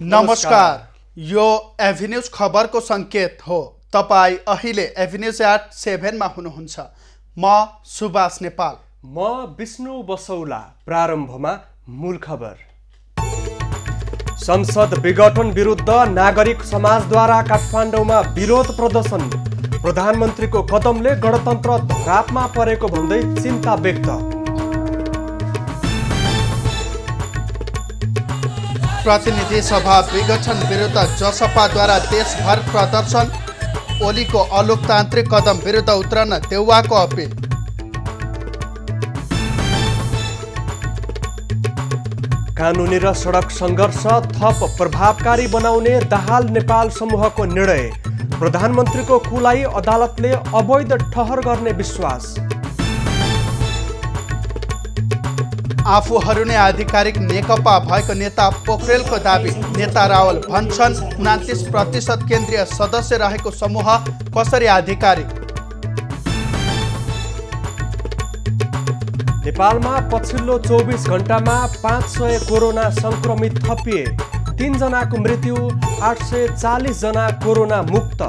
नमस्कार, यो एभिन्यूज खबरको संकेत हो। तपाई अहिले एभिन्यूज एट 7 मा हुनुहुन्छ। म सुभाष नेपाल। म विष्णु बसौला। प्रारम्भमा मूल खबर। संसद विघटन विरुद्ध नागरिक समाजद्वारा काठमाडौँमा विरोध प्रदर्शन। प्रधानमन्त्रीको कदमले गणतन्त्र धरापमा परेको भन्दै चिन्ता व्यक्त। प्रतिनिधि सभा विघटन विरुद्ध जसपाद्वारा देशभर प्रदर्शन। ओलीको अलोकतान्त्रिक कदम विरुद्ध उत्रन देउवाको अपील। कानुनी र सडक सङ्घर्ष थप प्रभावकारी बनाउने दाहाल नेपाल समूहको निर्णय। प्रधानमन्त्रीको खुलाई अदालतले अवैध ठहर गर्ने विश्वास। आफूहरू नै आधिकारिक नेकपा भएको नेता पोखरेलको दाबी। नेता रावल भन्छन् 29% केन्द्रीय सदस्य रहेको समूह कसरी आधिकारिक। नेपालमा पछिल्लो 24 घण्टामा 500 कोरोना संक्रमित थपिए। 3 जनाको मृत्यु, 840 जना कोरोना मुक्त।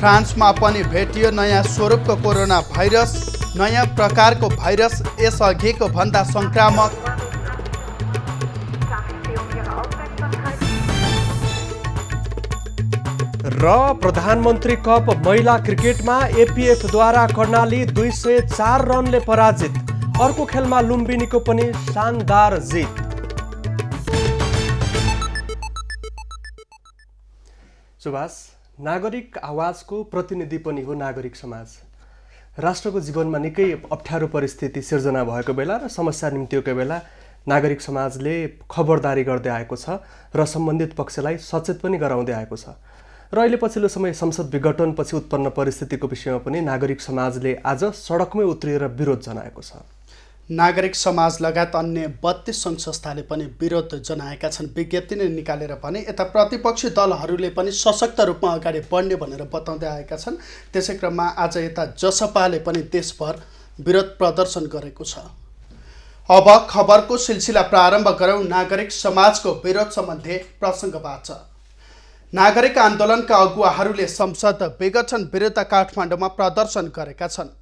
फ्रान्समा पनि भेटियो नयाँ स्वरूपको कोरोना भाइरस। नयाँ प्रकारको भाइरस यसअघिको भन्दा संक्रामक। र प्रधानमन्त्री कप महिला क्रिकेटमा एपीएफद्वारा कर्णाली 204 रनले पराजित। अर्को खेलमा लुम्बिनीको पनि शानदार जित। सुभाष, नागरिक आवाजको प्रतिनिधि पनि हो नागरिक समाज। राष्ट्रको जीवनमा निकै अप्ठ्यारो परिस्थिति सिर्जना भएको बेला र समस्या निम्तिएको बेला नागरिक समाजले खबरदारी गर्दै आएको छ र सम्बन्धित पक्षलाई सचेत पनि गराउँदै आएको छ। र अहिले पछिल्लो समय संसद विघटनपछि उत्पन्न परिस्थितिको विषयमा पनि नागरिक समाजले आज सडकमै उत्रिएर विरोध जनाएको छ। नागरिक समाज लगायत अन्य 32 सङ्घ संस्थाले पनि विरोध जनाएका छन्। विज्ञप्ति नै निकालेर भने यता प्रतिपक्षी दलहरूले पनि सशक्त रूपमा अगाडि बढ्ने भनेर बताउँदै आएका छन्। त्यसै क्रममा आज यता जसपाले पनि देशभर विरोध प्रदर्शन गरेको छ। अब खबरको सिलसिला प्रारम्भ गरौँ नागरिक समाजको विरोध सम्बन्धी प्रसङ्गबाट। नागरिक आन्दोलनका अगुवाहरूले संसद विघटन विरुद्ध काठमाडौँमा प्रदर्शन गरेका छन्।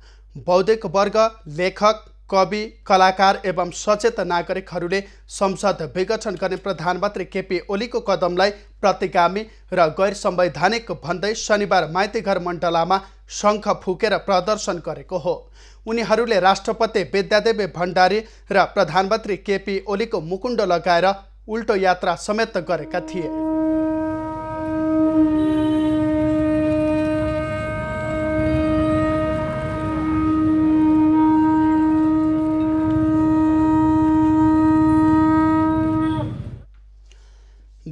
बौद्धिक वर्ग, लेखक, कवि, कलाकार एवं सचेत नागरिकहरूले संसद विघटन गर्ने प्रधानमन्त्री केपी ओलीको कदमलाई प्रतिगामी र गैर संवैधानिक भन्दै शनिबार माइतीघर मण्डलामा शङ्ख फुकेर प्रदर्शन गरेको हो। उनीहरूले राष्ट्रपति विद्यादेवी भण्डारी र प्रधानमन्त्री केपी ओलीको मुकुण्डो लगाएर उल्टो यात्रा समेत गरेका थिए।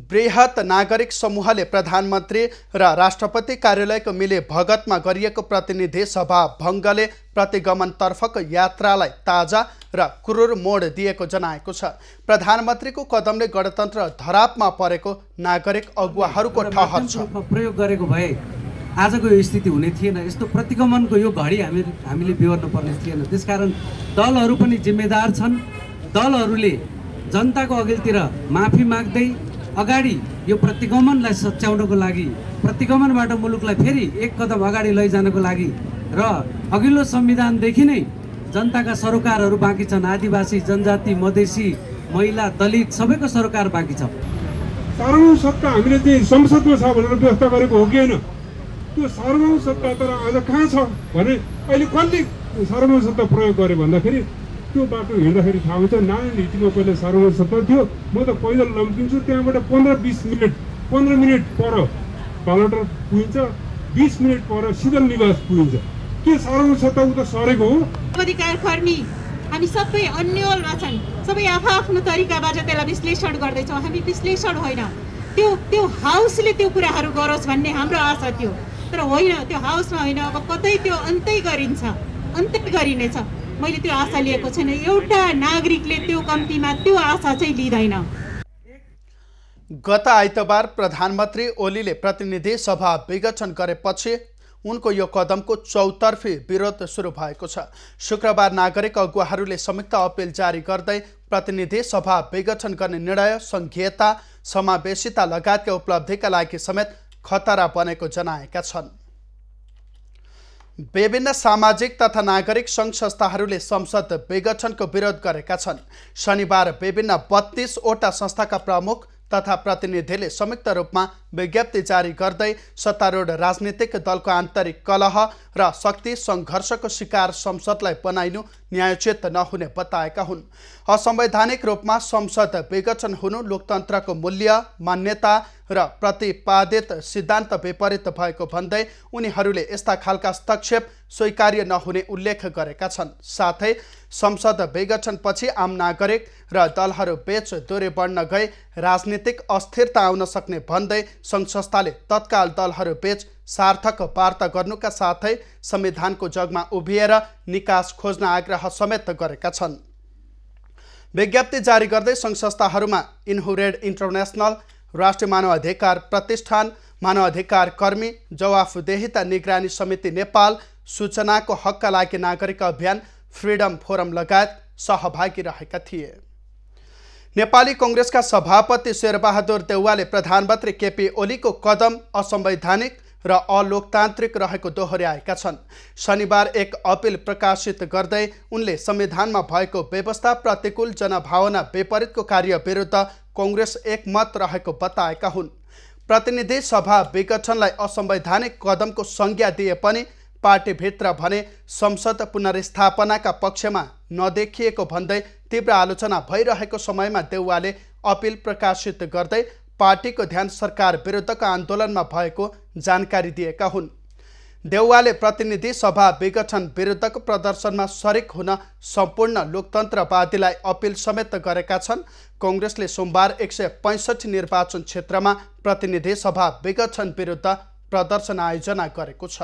बृहत नागरिक समूहले प्रधानमन्त्री र राष्ट्रपति कार्यालयको मिले भगतमा गरिएको प्रतिनिधि सभा भङ्गले प्रतिगमनतर्फको यात्रालाई ताजा र क्रूर मोड दिएको जनाएको छ। प्रधानमन्त्रीको कदमले गणतन्त्र धरापमा परेको नागरिक अगुवाहरूको ठहर छ। प्रयोग गरेको भए आजको यो स्थिति हुने थिएन। यस्तो प्रतिगमनको यो घडी हामीले बिहोर्नु पर्ने थिएन। त्यसकारण दलहरू पनि जिम्मेदार छन्। दलहरूले जनताको अघिल्तिर माफी माग्दै अगाडि यो प्रतिगमनलाई सच्याउनको लागि, प्रतिगमनबाट मुलुकलाई फेरि एक कदम अगाडि लैजानको लागि र अघिल्लो संविधानदेखि नै जनताका सरोकारहरू बाँकी छन्। आदिवासी, जनजाति, मधेसी, महिला, दलित सबैको सरोकार बाँकी छ। सार्वभौम सत्ता हामीले चाहिँ संसदमा छ भनेर व्यवस्था गरेको हो कि होइन? त्यो सार्वभौम सत्ता तर आज कहाँ छ भने अहिले कसले सार्वभौम सत्ता प्रयोग गर्यो भन्दाखेरि त्यो बाटो हिँड्दाखेरि थाहा हुन्छ। नारायण हिटीमा पहिला सार्वभौम सत्ता थियो। म त पैदल लम्किन्छु, त्यहाँबाट 15 मिनट पर बालटर पुगिन्छ, 20 मिनट पर शीतल निवास पुगिन्छ। के सार्वभौम सत्ता उता सरेको हो? अधिकार कर्मी हामी सबै अन्यलमा छन्। सबै आफ्नो तरिकाबाट त्यसलाई विश्लेषण गर्दैछौँ। हामी विश्लेषण होइन, त्यो हाउसले त्यो कुराहरू गरोस् भन्ने हाम्रो आशा थियो। तर होइन, त्यो हाउसमा होइन। अब कतै त्यो अन्तै गरिनेछ। मैले त्यो आशा लिएको छैन। एउटा नागरिकले त्यो कम्तीमा त्यो आशा चाहिँ लिँदैन। गत आइतबार प्रधानमन्त्री ओलीले प्रतिनिधि सभा विघटन गरेपछि उनको यो कदमको चौतर्फी विरोध सुरु भएको छ। शुक्रबार नागरिक अगुवाहरूले संयुक्त अपिल जारी गर्दै प्रतिनिधि सभा विघटन गर्ने निर्णय संघीयता, समावेशिता लगायतका उपलब्धिका लागि समेत खतरा बनेको जनाएका छन्। विभिन्न सामाजिक तथा नागरिक सङ्घ संस्थाहरूले संसद विघटनको विरोध गरेका छन्। शनिबार विभिन्न 32 वटा संस्थाका प्रमुख तथा प्रतिनिधिले संयुक्त रूपमा विज्ञप्ति जारी गर्दै सत्तारूढ राजनीतिक दलको आन्तरिक कलह र शक्ति सङ्घर्षको शिकार संसदलाई बनाइनु न्यायोचित नहुने बताएका हुन्। असंवैधानिक रूपमा संसद विघटन हुनु लोकतन्त्रको मूल्य, मान्यता र प्रतिपादित सिद्धान्त विपरीत भएको भन्दै उनीहरूले यस्ता खालका हस्तक्षेप स्वीकार्य नहुने उल्लेख गरेका छन्। साथै संसद विघटनपछि आम नागरिक र दलहरू बीच दूरी बढ्न गई राजनीतिक अस्थिरता आउन सक्ने भन्दै सङ्घ संस्थाले तत्काल दलहरू बीच सार्थक वार्ता गर्नुका साथै संविधानको जगमा उभिएर निकास खोज्न आग्रह समेत गरेका छन्। विज्ञप्ति जारी गर्दै सङ्घ संस्थाहरूमा इन्हुरेड इन्टरनेसनल, राष्ट्रिय मानवाधिकार प्रतिष्ठान, मानवाधिकार कर्मी, जवाफदेहिता निगरानी समिति नेपाल, सूचनाको हकका लागि नागरिक अभियान, फ्रिडम फोरम लगायत सहभागी रहेका थिए। नेपाली कांग्रेसका सभापति शेरबहादुर देउवाले प्रधानमन्त्री केपी ओलीको कदम असंवैधानिक र अलोकतान्त्रिक रहेको दोहोर्याएका छन्। शनिबार एक अपिल प्रकाशित गर्दै उनले संविधानमा भएको व्यवस्था प्रतिकूल जनभावना विपरीतको कार्य विरुद्ध कांग्रेस एकमत रहेको बताएका हुन्। प्रतिनिधि सभा विघटनलाई असंवैधानिक कदमको संज्ञा दिए पनि पार्टीभित्र भने संसद पुनर्स्थापनाका पक्षमा नदेखिएको भन्दै तीव्र आलोचना भइरहेको समयमा देउवाले अपिल प्रकाशित गर्दै पार्टीको ध्यान सरकार विरुद्धको आन्दोलनमा भएको जानकारी दिएका हुन्। देउवाले प्रतिनिधि सभा विघटन विरुद्धको प्रदर्शनमा सरिक हुन सम्पूर्ण लोकतन्त्रवादीलाई अपिल समेत गरेका छन्। कांग्रेसले सोमबार 165 निर्वाचन क्षेत्रमा प्रतिनिधि सभा विघटन विरुद्ध प्रदर्शन आयोजना गरेको छ।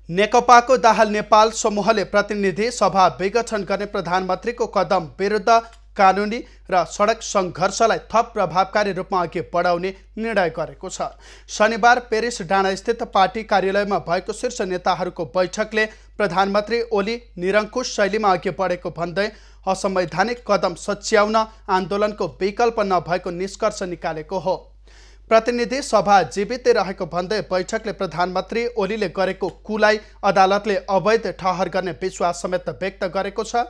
नेकपाको दाहाल नेपाल समूहले प्रतिनिधि सभा विघटन गर्ने प्रधानमन्त्रीको कदम विरुद्ध कानुनी र सडक सङ्घर्षलाई थप प्रभावकारी रूपमा अघि बढाउने निर्णय गरेको छ। शनिबार पेरिस डाँडास्थित पार्टी कार्यालयमा भएको शीर्ष नेताहरूको बैठकले प्रधानमन्त्री ओली निरङ्कुश शैलीमा अघि बढेको भन्दै असंवैधानिक कदम सच्याउन आन्दोलनको विकल्प नभएको निष्कर्ष निकालेको हो। प्रतिनिधि सभा जीवितै रहेको भन्दै बैठकले प्रधानमन्त्री ओलीले गरेको कुलाई अदालतले अवैध ठहर गर्ने विश्वास समेत व्यक्त गरेको छ।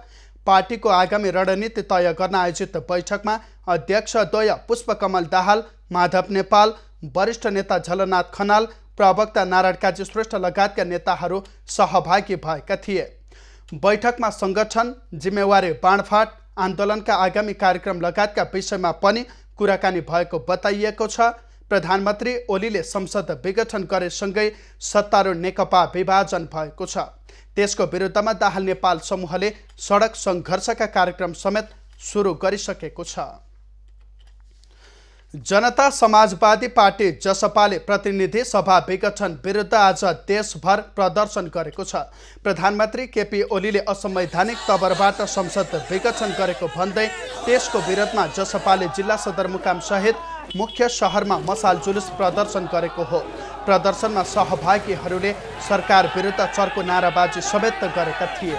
पार्टीको आगामी रणनीति तय गर्न आयोजित बैठकमा अध्यक्षद्वय पुष्पकमल दाहाल, माधव नेपाल, वरिष्ठ नेता झलनाथ खनाल, प्रवक्ता नारायण काजी श्रेष्ठ लगायतका नेताहरू सहभागी भएका थिए। बैठकमा सङ्गठन, जिम्मेवारी बाँडफाँड, आन्दोलनका आगामी कार्यक्रम लगायतका विषयमा पनि कुराकानी भएको बताइएको छ। प्रधानमन्त्री ओलीले संसद विघटन गरेसँगै सत्तारूढ नेकपा विभाजन भएको छ। त्यसको विरुद्धमा दाहाल नेपाल समूहले सडक सङ्घर्षका कार्यक्रम समेत सुरु गरिसकेको छ। जनता समाजवादी पार्टी जसपाले प्रतिनिधि सभा विघटन विरुद्ध आज देशभर प्रदर्शन गरेको छ। प्रधानमन्त्री केपी ओलीले असंवैधानिक तवरबाट संसद विघटन गरेको भन्दै त्यसको विरोधमा जसपाले जिल्ला सदरमुकाम सहित मुख्य शहरमा मसाल जुलुस प्रदर्शन गरेको हो। प्रदर्शनमा सहभागीहरूले सरकार विरुद्ध चर्को नाराबाजी समेत गरेका थिए।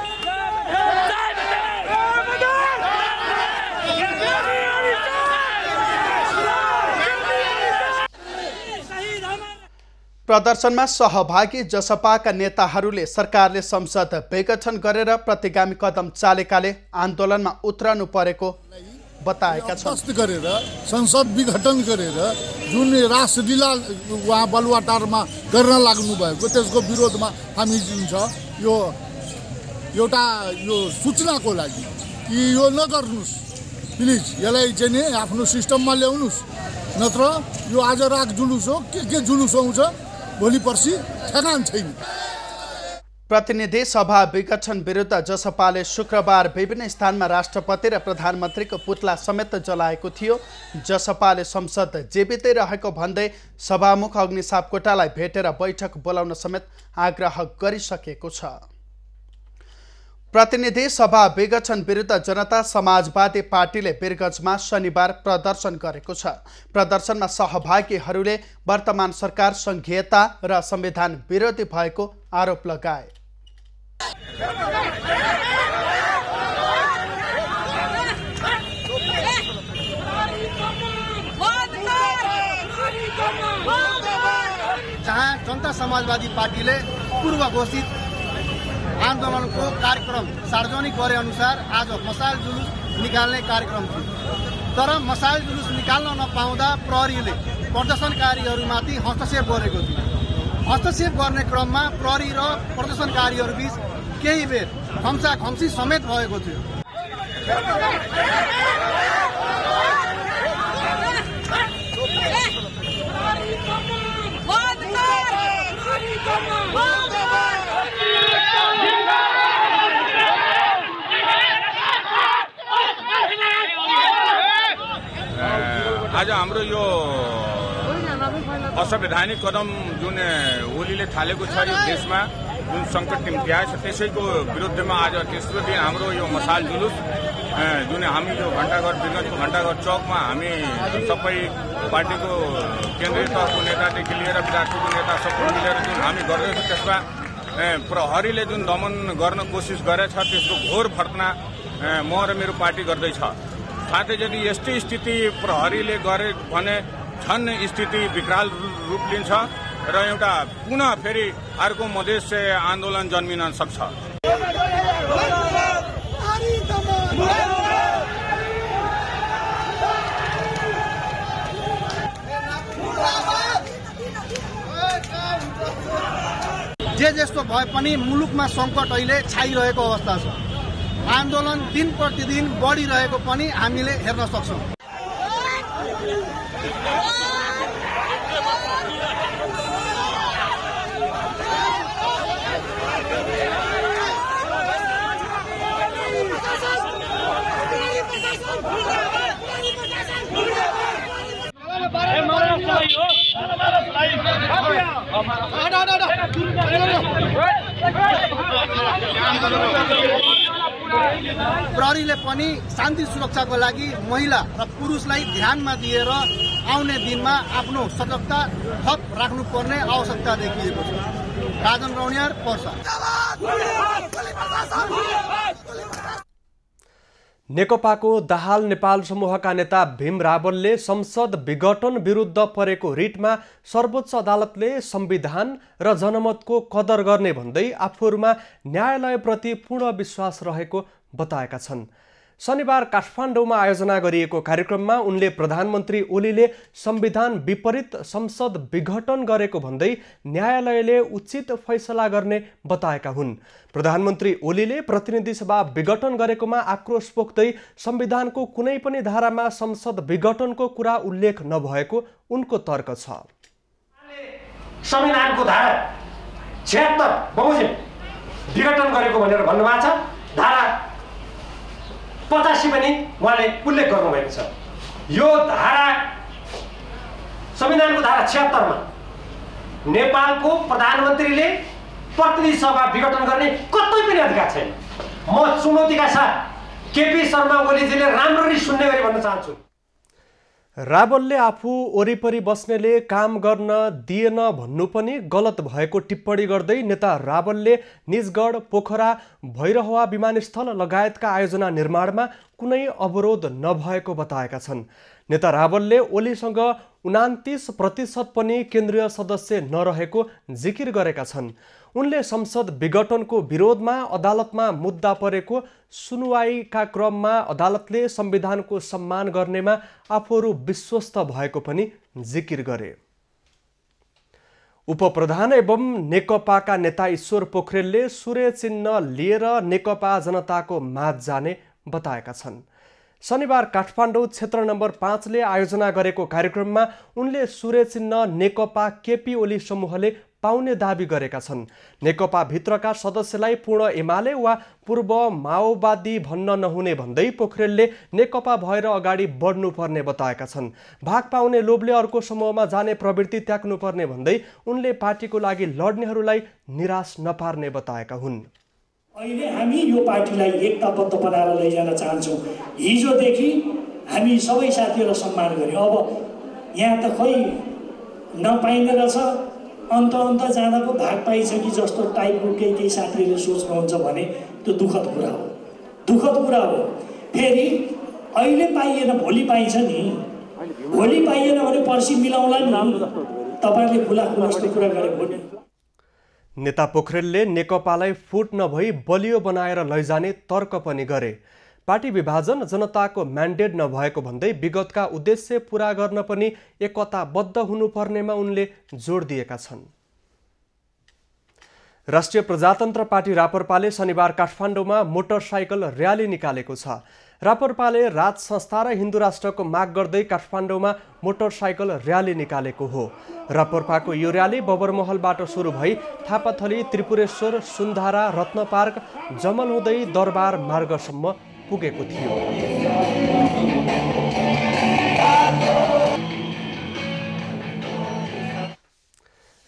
प्रदर्शनमा सहभागी जसपाका नेताहरूले सरकारले संसद विघटन गरेर प्रतिगामी कदम चालेकाले आन्दोलनमा उत्रनु परेको बताएका छन्। गरेर संसद विघटन गरेर जुन रासलीला उहाँ बलुवाटारमा गर्न लाग्नु भएको त्यसको विरोधमा हामी जुन छ यो एउटा यो सूचनाको लागि कि यो नगर्नुस्, प्लिज यसलाई चाहिँ नि आफ्नो सिस्टममा ल्याउनुस्, नत्र यो आज राग जुलुस हो के जुलुस आउँछ भोलि पर्सि ठेगान छैन। प्रतिनिधि सभा विघटन विरुद्ध जसपाले शुक्रबार विभिन्न स्थानमा राष्ट्रपति र प्रधानमन्त्रीको पुतला समेत जलाएको थियो। जसपाले संसद जीवितै रहेको भन्दै सभामुख अग्नि सापकोटालाई भेटेर बैठक बोलाउन समेत आग्रह गरिसकेको छ। प्रतिनिधि सभा विघटन विरुद्ध जनता समाजवादी पार्टीले वीरगञ्जमा शनिबार प्रदर्शन गरेको छ। प्रदर्शनमा सहभागीहरूले वर्तमान सरकार संघीयता र संविधान विरोधी भएको आरोप लगाए। जहाँ जनता समाजवादी पार्टीले पूर्व घोषित आन्दोलनको कार्यक्रम सार्वजनिक गरे अनुसार आज मसाल जुलुस निकाल्ने कार्यक्रम थियो, तर मसाल जुलुस निकाल्न नपाउँदा प्रहरीले प्रदर्शनकारीहरूमाथि हस्तक्षेप गरेको थियो। हस्तक्षेप गर्ने क्रममा प्रहरी र प्रदर्शनकारीहरूबीच केही बेर खम्साखम्सी समेत भएको थियो। आज हाम्रो यो असंवैधानिक कदम जुन ओलीले थालेको छ यो देशमा, जुन सङ्कट निम्ति आएछ त्यसैको विरुद्धमा आज तेस्रो दिन हाम्रो यो मसाल जुलुस जुन हामी यो घण्टाघर वीरगञ्जको घण्टाघर चौकमा हामी सबै पार्टीको केन्द्रीय तहको नेतादेखि लिएर विधायकको नेता सबै मिलेर जुन हामी गर्दैछौँ, त्यसमा प्रहरीले जुन दमन गर्न कोसिस गरेछ त्यसको घोर भर्तना म र मेरो पार्टी गर्दैछ। साथै यदि यस्तै स्थिति प्रहरीले गरे भने झन् स्थिति विकराल रूप लिन्छ र एउटा पुनः फेरि अर्को मधेस आन्दोलन जन्मिन सक्छ। जे जस्तो भए पनि मुलुकमा सङ्कट अहिले छाइरहेको अवस्था छ। आन्दोलन दिन प्रतिदिन बढिरहेको पनि हामीले हेर्न सक्छौँ। प्रहरीले पनि शान्ति सुरक्षाको लागि महिला र पुरुषलाई ध्यानमा दिएर आउने दिनमा आफ्नो सतर्कता थप राख्नुपर्ने आवश्यकता देखिएको छ। राजन रौनियार, पर्सा। नेकपाको दाहाल नेपाल समूहका नेता भीम रावलले संसद विघटन विरुद्ध परेको रिटमा सर्वोच्च अदालतले संविधान र जनमतको कदर गर्ने भन्दै आफूहरूमा न्यायालयप्रति पूर्ण विश्वास रहेको बताएका छन्। शनिबार काठमाडौँमा आयोजना गरिएको कार्यक्रममा उनले प्रधानमन्त्री ओलीले संविधान विपरीत संसद विघटन गरेको भन्दै न्यायालयले उचित फैसला गर्ने बताएका हुन्। प्रधानमन्त्री ओलीले प्रतिनिधि सभा विघटन गरेकोमा आक्रोश पोख्दै संविधानको कुनै पनि धारामा संसद विघटनको कुरा उल्लेख नभएको उनको तर्क छ। संविधानको धारा 76 बमोजिम विघटन गरेको भनेर भन्नुभएको छ। धारा 85 पनि उहाँले उल्लेख गर्नुभएको छ। यो धारा संविधानको धारा 76 मा नेपालको प्रधानमन्त्रीले प्रतिनिधि सभा विघटन गर्ने कतै पनि अधिकार छैन। म चुनौतीका साथ केपी शर्मा ओलीजीले राम्ररी सुन्ने गरी भन्न चाहन्छु। रावलले आफू वरिपरि बस्नेले काम गर्न दिएन भन्नु पनि गलत भएको टिप्पणी गर्दै नेता रावलले निजगढ, पोखरा, भैरहवा विमानस्थल लगायतका आयोजना निर्माणमा कुनै अवरोध नभएको बताएका छन्। नेता रावलले ओलीसँग 29% पनि केन्द्रीय सदस्य नरहेको जिकिर गरेका छन्। उनले संसद विघटनको विरोधमा अदालतमा मुद्दा परेको सुनवाईका क्रममा अदालतले संविधानको सम्मान गर्नेमा आफूहरू विश्वस्त भएको पनि जिकिर गरे। उपप्रधान एवं नेकपाका नेता ईश्वर पोखरेलले सूर्य चिन्ह लिएर नेकपा जनताको माझ जाने बताएका छन्। शनिबार काठमाडौँ क्षेत्र नम्बर 5 ले आयोजना गरेको कार्यक्रममा उनले सूर्य चिन्ह नेकपा केपी ओली समूहले पाउने दाबी गरेका छन्। नेकपा भित्रका सदस्यलाई पूर्ण एमाले वा पूर्व माओवादी भन्न नहुने भन्दै पोखरेलले नेकपा भएर अगाडि बढ्नुपर्ने बताएका छन्। भाग पाउने लोभले अर्को समूहमा जाने प्रवृत्ति त्याग्नुपर्ने भन्दै उनले पार्टीको लागि लड्नेहरूलाई निराश नपार्ने बताएका हुन्। अहिले हामी यो पार्टीलाई एकताबद्ध बनाएर लैजान चाहन्छौँ। हिजोदेखि हामी सबै साथीहरूलाई सम्मान गऱ्यौँ। अब यहाँ त खै नपाइने रहेछ, अन्त जाँदा पो भाग पाइन्छ कि जस्तो टाइपको केही साथीहरूले सोच्नुहुन्छ भने त्यो दुःखद कुरा हो, दुःखद कुरा हो। फेरि अहिले पाइएन भोलि पाइन्छ नि, भोलि पाइएन भने पर्सि मिलाउला नि। तपाईँले खुला यस्तो कुरा गरे। नेता पोखरेलले नेकपालाई फुट नभई बलियो बनाएर लैजाने तर्क पनि गरे। पार्टी विभाजन जनताको म्यान्डेट नभएको भन्दै विगतका उद्देश्य पूरा गर्न पनि एकताबद्ध हुनुपर्नेमा उनले जोड दिएका छन्। राष्ट्रिय प्रजातन्त्र पार्टी रापरपाले शनिबार काठमाडौँमा मोटरसाइकल र्याली निकालेको छ। रापरपाले राज संस्था र हिन्दू राष्ट्रको माग गर्दै काठमाडौँमा मोटरसाइकल र्याली निकालेको हो। रापरपाको यो र्याली बबरमहलबाट सुरु भई थापाथली, त्रिपुरेश्वर, सुन्धारा, रत्न पार्क, जमल हुँदै दरबार मार्गसम्म पुगेको थियो।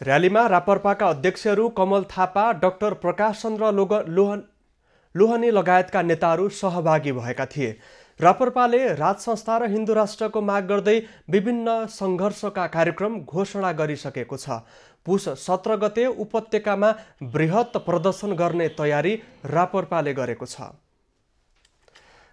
र्यालीमा रापरपाका अध्यक्षहरू कमल थापा, डाक्टर प्रकाश चन्द्र लोहनी लगायतका नेताहरू सहभागी भएका थिए। रापरपाले राज संस्था र हिन्दू राष्ट्रको माग गर्दै विभिन्न सङ्घर्षका कार्यक्रम घोषणा गरिसकेको छ। पुष 17 गते उपत्यकामा बृहत प्रदर्शन गर्ने तयारी रापरपाले गरेको छ।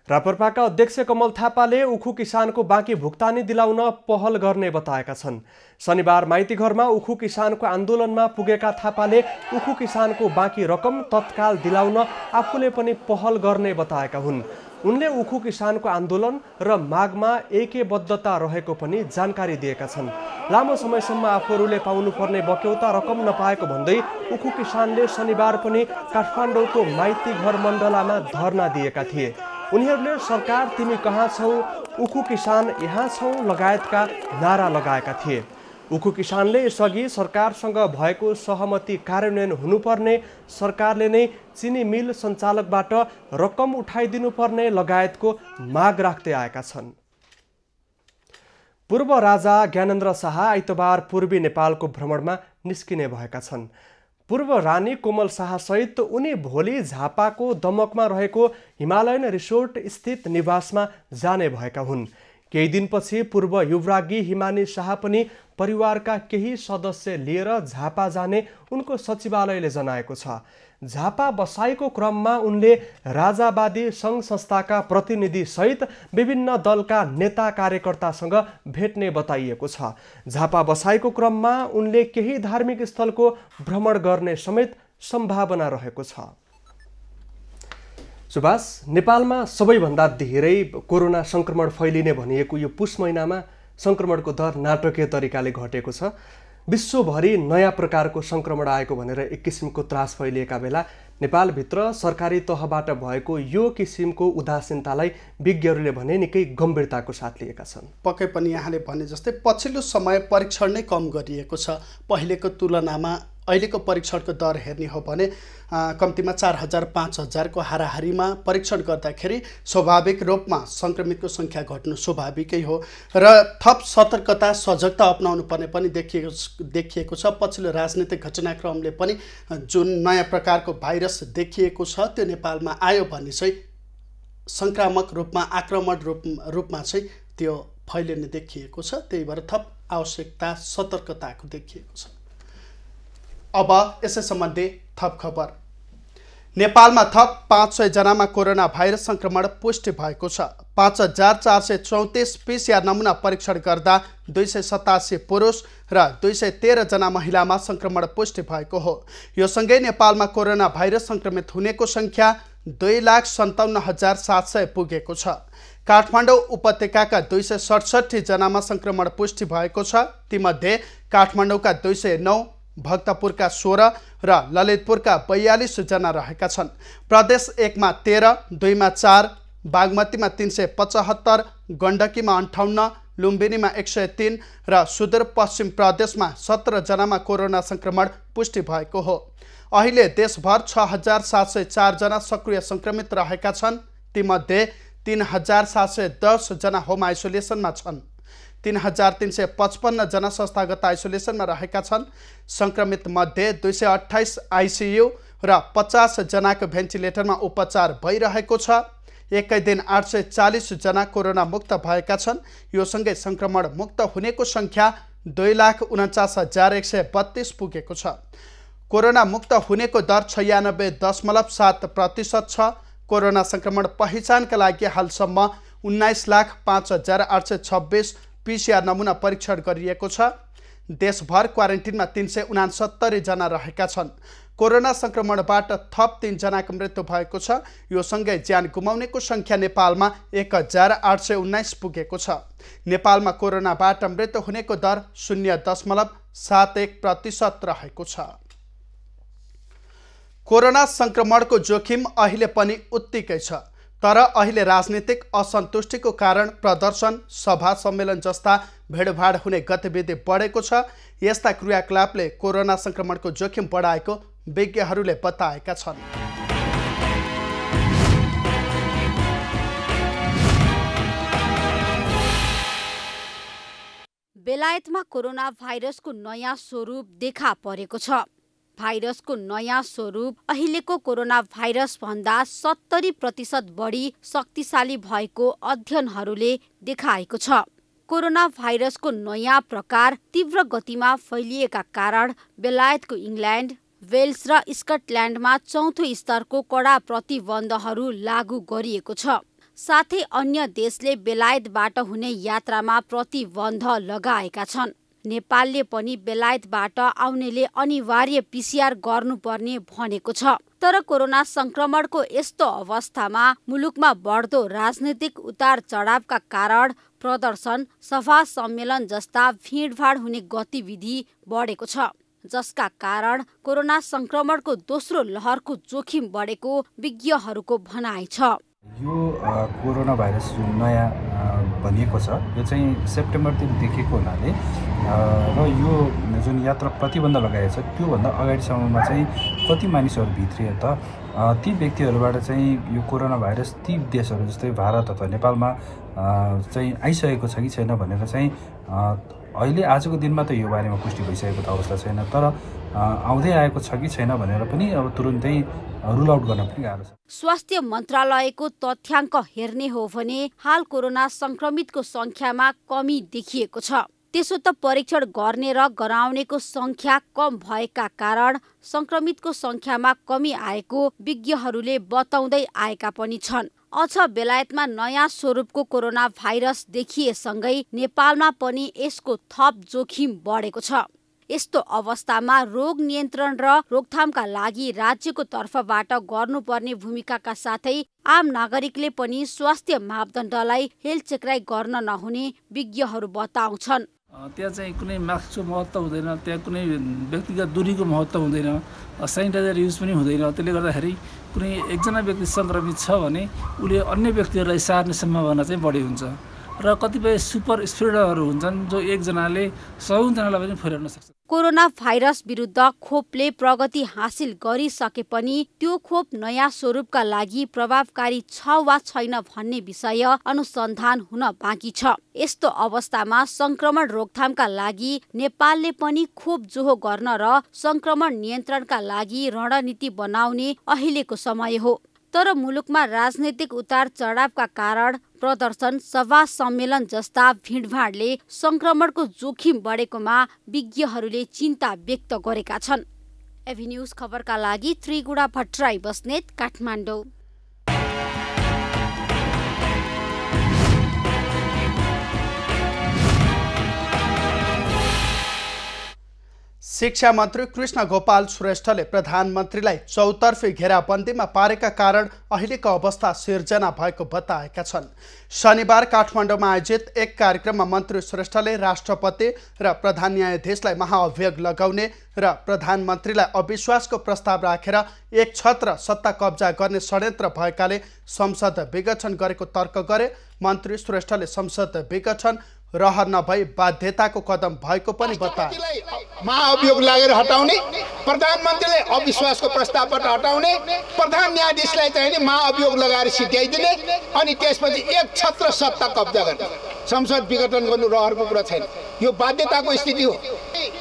रापरपाका अध्यक्ष कमल थापाले उखु किसानको बाँकी भुक्तानी दिलाउन पहल गर्ने बताएका छन्। शनिबार माइतीघरमा उखु किसानको आन्दोलनमा पुगेका थापाले उखु किसानको बाँकी रकम तत्काल दिलाउन आफूले पनि पहल गर्ने बताएका हुन्। उनले उखु किसानको आन्दोलन र मागमा एकबद्धता रहेको पनि जानकारी दिएका छन्। लामो समयसम्म आफूहरूले पाउनुपर्ने बक्यौता रकम नपाएको भन्दै उखु किसानले शनिबार पनि काठमाडौँको माइतीघर मण्डलामा धरना दिएका थिए। उनीहरूले सरकार तिमी कहाँ छौ, उखु किसान यहाँ छौ लगायतका नारा लगाएका थिए। उखु किसानले यसअघि सरकारसँग भएको सहमति कार्यान्वयन हुनुपर्ने, सरकारले नै चिनी मिल सञ्चालकबाट रकम उठाइदिनुपर्ने लगायतको माग राख्दै आएका छन्। पूर्व राजा ज्ञानेन्द्र शाह आइतबार पूर्वी नेपालको भ्रमणमा निस्किने भएका छन्। पूर्व रानी कोमल शाह सहित उनी भोलि झापाको दमकमा रहेको हिमालयन रिसोर्ट स्थित निवासमा जाने भएका हुन्। केही दिनपछि पूर्व युवराज्ञी हिमानी शाह पनि परिवारका केही सदस्य लिएर झापा जाने उनको सचिवालयले जनाएको छ। झापा बसाइको क्रममा उनले राजावादी सङ्घ संस्थाका प्रतिनिधि सहित विभिन्न दलका नेता कार्यकर्तासँग भेट्ने बताइएको छ। झापा बसाइको क्रममा उनले केही धार्मिक स्थलको भ्रमण गर्ने समेत सम्भावना रहेको छ। सुभाष, नेपालमा सबैभन्दा धेरै कोरोना संक्रमण फैलिने भनिएको यो पुष महिनामा संक्रमणको दर नाटकीय तरिकाले घटेको छ। विश्वभरि नयाँ प्रकारको संक्रमण आएको भनेर एक किसिमको त्रास फैलिएका बेला नेपालभित्र सरकारी तहबाट भएको यो किसिमको उदासीनतालाई विज्ञहरूले भने निकै गम्भीरताको साथ लिएका छन्। पक्कै पनि यहाँले भने जस्तै पछिल्लो समय परीक्षण नै कम गरिएको छ। पहिलेको तुलनामा अहिलेको परीक्षणको दर हेर्ने हो भने कम्तीमा 4000-5000 को हाराहारीमा परीक्षण गर्दाखेरि स्वाभाविक रूपमा सङ्क्रमितको सङ्ख्या घट्नु स्वाभाविकै हो र थप सतर्कता सजगता अपनाउनु पर्ने पनि देखिएको छ। पछिल्लो राजनीतिक घटनाक्रमले पनि जुन नयाँ प्रकारको भाइरस देखिएको छ त्यो नेपालमा आयो भने चाहिँ सङ्क्रामक रूपमा आक्रमण रूपमा चाहिँ त्यो फैलिने देखिएको छ। त्यही भएर थप आवश्यकता सतर्कताको देखिएको छ। अब यसै सम्बन्धी थप खबर। नेपालमा थप 500 जनामा कोरोना भाइरस संक्रमण पुष्टि भएको छ। 5434 PCR नमुना परीक्षण गर्दा 287 पुरुष र 213 जना महिलामा संक्रमण पुष्टि भएको हो। यो सँगै नेपालमा कोरोना भाइरस संक्रमित हुनेको संख्या 2,57,700 पुगेको छ। काठमाडौँ उपत्यकाका 267 जनामा संक्रमण पुष्टि भएको छ। तीमध्ये काठमाडौँका 209, भक्तपुरका 16 र ललितपुरका 42 जना रहेका छन्। प्रदेश 1 मा 13, 2 मा 4, बागमतीमा 375, गण्डकीमा 58, लुम्बिनीमा 103 र सुदूरपश्चिम प्रदेशमा 17 जनामा कोरोना संक्रमण पुष्टि भएको हो। अहिले देशभर 6704 जना सक्रिय संक्रमित रहेका छन्। तीमध्ये 3710 जना होम आइसोलेसनमा छन्। 3355 जना संस्थागत आइसोलेसनमा रहेका छन्। संक्रमित मध्ये 228 आइसियु र 50 जनाको भेन्टिलेटरमा उपचार भइरहेको छ। एकै दिन 840 जना कोरोना मुक्त भएका छन्। यो सँगै संक्रमण मुक्त हुनेको संख्या 2,49,132 पुगेको छ। कोरोना मुक्त हुनेको दर 96.7% छ। कोरोना संक्रमण पहिचानका लागि हालसम्म 19,05,826 PCR नमुना परीक्षण गरिएको छ। देशभर क्वारेन्टिनमा 369 जना रहेका छन्। कोरोना संक्रमणबाट थप 3 जनाको मृत्यु भएको छ। यो सँगै ज्यान गुमाउनेको संख्या नेपालमा 1,819 पुगेको छ। नेपालमा कोरोनाबाट मृत्यु हुनेको दर 0.71% रहेको छ। कोरोना संक्रमणको जोखिम अहिले पनि उत्तिकै छ, तर अहिले राजनीतिक असन्तुष्टिको कारण प्रदर्शन, सभा सम्मेलन जस्ता भिडभाड हुने गतिविधि बढेको छ। यस्ता क्रियाकलापले कोरोना संक्रमणको जोखिम बढाएको विज्ञहरूले बताएका छन्। बेलायतमा कोरोना भाइरसको नयाँ स्वरूप देखा परेको छ। भाइरसको नयाँ स्वरूप अहिलेको कोरोना भाइरस भन्दा 70% बढी शक्तिशाली भएको अध्ययनहरूले देखाएको छ। कोरोना भाइरसको नयाँ प्रकार तीव्र गतिमा फैलिएका कारण बेलायतको इङ्ल्यान्ड, वेल्स र स्कटल्यान्डमा चौथो स्तरको कडा प्रतिबन्धहरू लागू गरिएको छ। साथै अन्य देशले बेलायतबाट हुने यात्रामा प्रतिबन्ध लगाएका छन्। नेपालले पनि बेलायतबाट आउनेले अनिवार्य PCR गर्नुपर्ने भनेको छ। तर कोरोना संक्रमणको यस्तो अवस्थामा मुलुकमा बढ्दो राजनीतिक उतार चढावका कारण प्रदर्शन, सभा सम्मेलन जस्ता भिडभाड हुने गतिविधि बढेको छ, जसका कारण कोरोना संक्रमणको दोस्रो लहरको जोखिम बढेको विज्ञहरूको भनाइ छ। यो कोरोना भाइरस जुन नयाँ भनिएको छ, यो चाहिँ सेप्टेम्बरदेखि देखिएको हुनाले र यो जुन यात्रा प्रतिबन्ध लगाएको छ त्योभन्दा अगाडिसम्ममा चाहिँ कति मानिसहरू भित्रिए त ती व्यक्तिहरूबाट चाहिँ यो कोरोना भाइरस ती देशहरू जस्तै भारत अथवा नेपालमा चाहिँ आइसकेको छ कि छैन भनेर चाहिँ अहिले आजको दिनमा त यो बारेमा पुष्टि भइसकेको त अवस्था छैन। तर आउँदै आएको छ कि छैन भनेर पनि अब तुरुन्तै रुल आउट गर्न पनि गाह्रो छ। स्वास्थ्य मन्त्रालयको तथ्याङ्क हेर्ने हो भने हाल कोरोना संक्रमितको संख्यामा कमी देखिएको छ। त्यसो त परीक्षण गर्ने र गराउनेको संख्या कम भएका कारण संक्रमितको संख्यामा कमी आएको विज्ञहरूले बताउँदै आएका पनि छन्। अझ बेलायतमा नयाँ स्वरूपको कोरोना भाइरस देखिएसँगै नेपालमा पनि यसको थप जोखिम बढेको छ। यस्तो अवस्थामा रोग नियन्त्रण र रोकथामका लागि राज्यको तर्फबाट गर्नुपर्ने भूमिकाका साथै आम नागरिकले पनि स्वास्थ्य मापदण्डलाई हेलचेक्राइ गर्न नहुने विज्ञहरू बताउँछन्। त्यहाँ चाहिँ कुनै मास्कको महत्त्व हुँदैन, त्यहाँ कुनै व्यक्तिगत दूरीको महत्त्व हुँदैन, सेनिटाइजर युज पनि हुँदैन। त्यसले गर्दाखेरि कुनै एकजना व्यक्ति सङ्क्रमित छ भने उसले अन्य व्यक्तिहरूलाई सार्ने सम्भावना चाहिँ बढी हुन्छ र कतिपय सुपर स्प्रेडरहरू हुन्छन् जो एकजनाले 100जनालाई पनि फैलाउन सक्छ। कोरोना भाइरस विरुद्ध खोपले प्रगति हासिल गरिसके पनि त्यो खोप नयाँ स्वरूपका लागि प्रभावकारी छ वा छैन भन्ने विषय अनुसन्धान हुन बाँकी छ। यस्तो अवस्थामा संक्रमण रोकथामका लागि नेपालले पनि खोप जोहो गर्न र संक्रमण नियन्त्रणका लागि रणनीति बनाउने अहिलेको समय हो। तर मुलुकमा राजनैतिक उतार चढावका कारण प्रदर्शन, सभा सम्मेलन जस्ता भिडभाडले संक्रमणको जोखिम बढेकोमा विज्ञहरूले चिन्ता व्यक्त गरेका छन्। एभी न्यूज खबरका लागि त्रिगुडा भट्टराई बस्नेत, काठमाडौँ। शिक्षा मन्त्री कृष्ण गोपाल श्रेष्ठले प्रधानमन्त्रीलाई चौतर्फी घेराबन्दीमा पारेका कारण अहिलेको अवस्था सिर्जना भएको बताएका छन्। शनिबार काठमाडौँमा आयोजित एक कार्यक्रममा मन्त्री श्रेष्ठले राष्ट्रपति र प्रधान न्यायाधीशलाई महाअभियोग लगाउने र प्रधानमन्त्रीलाई अविश्वासको प्रस्ताव राखेर एक छत्र सत्ता कब्जा गर्ने षड्यन्त्र भएकाले संसद विघटन गरेको तर्क गरे। मन्त्री श्रेष्ठले संसद विघटन रहर नभई बाध्यताको कदम भएको पनि बताए। महाअभियोग लागेर हटाउने, प्रधानमन्त्रीले अविश्वासको प्रस्तावबाट हटाउने, प्रधान न्यायाधीशलाई चाहिँ महाअभियोग लगाएर सिध्याइदिने अनि त्यसपछि एक छत्र सत्ता कब्जा गर्ने, संसद विघटन गर्नु रहरको कुरा छैन। यो बाध्यताको स्थिति हो।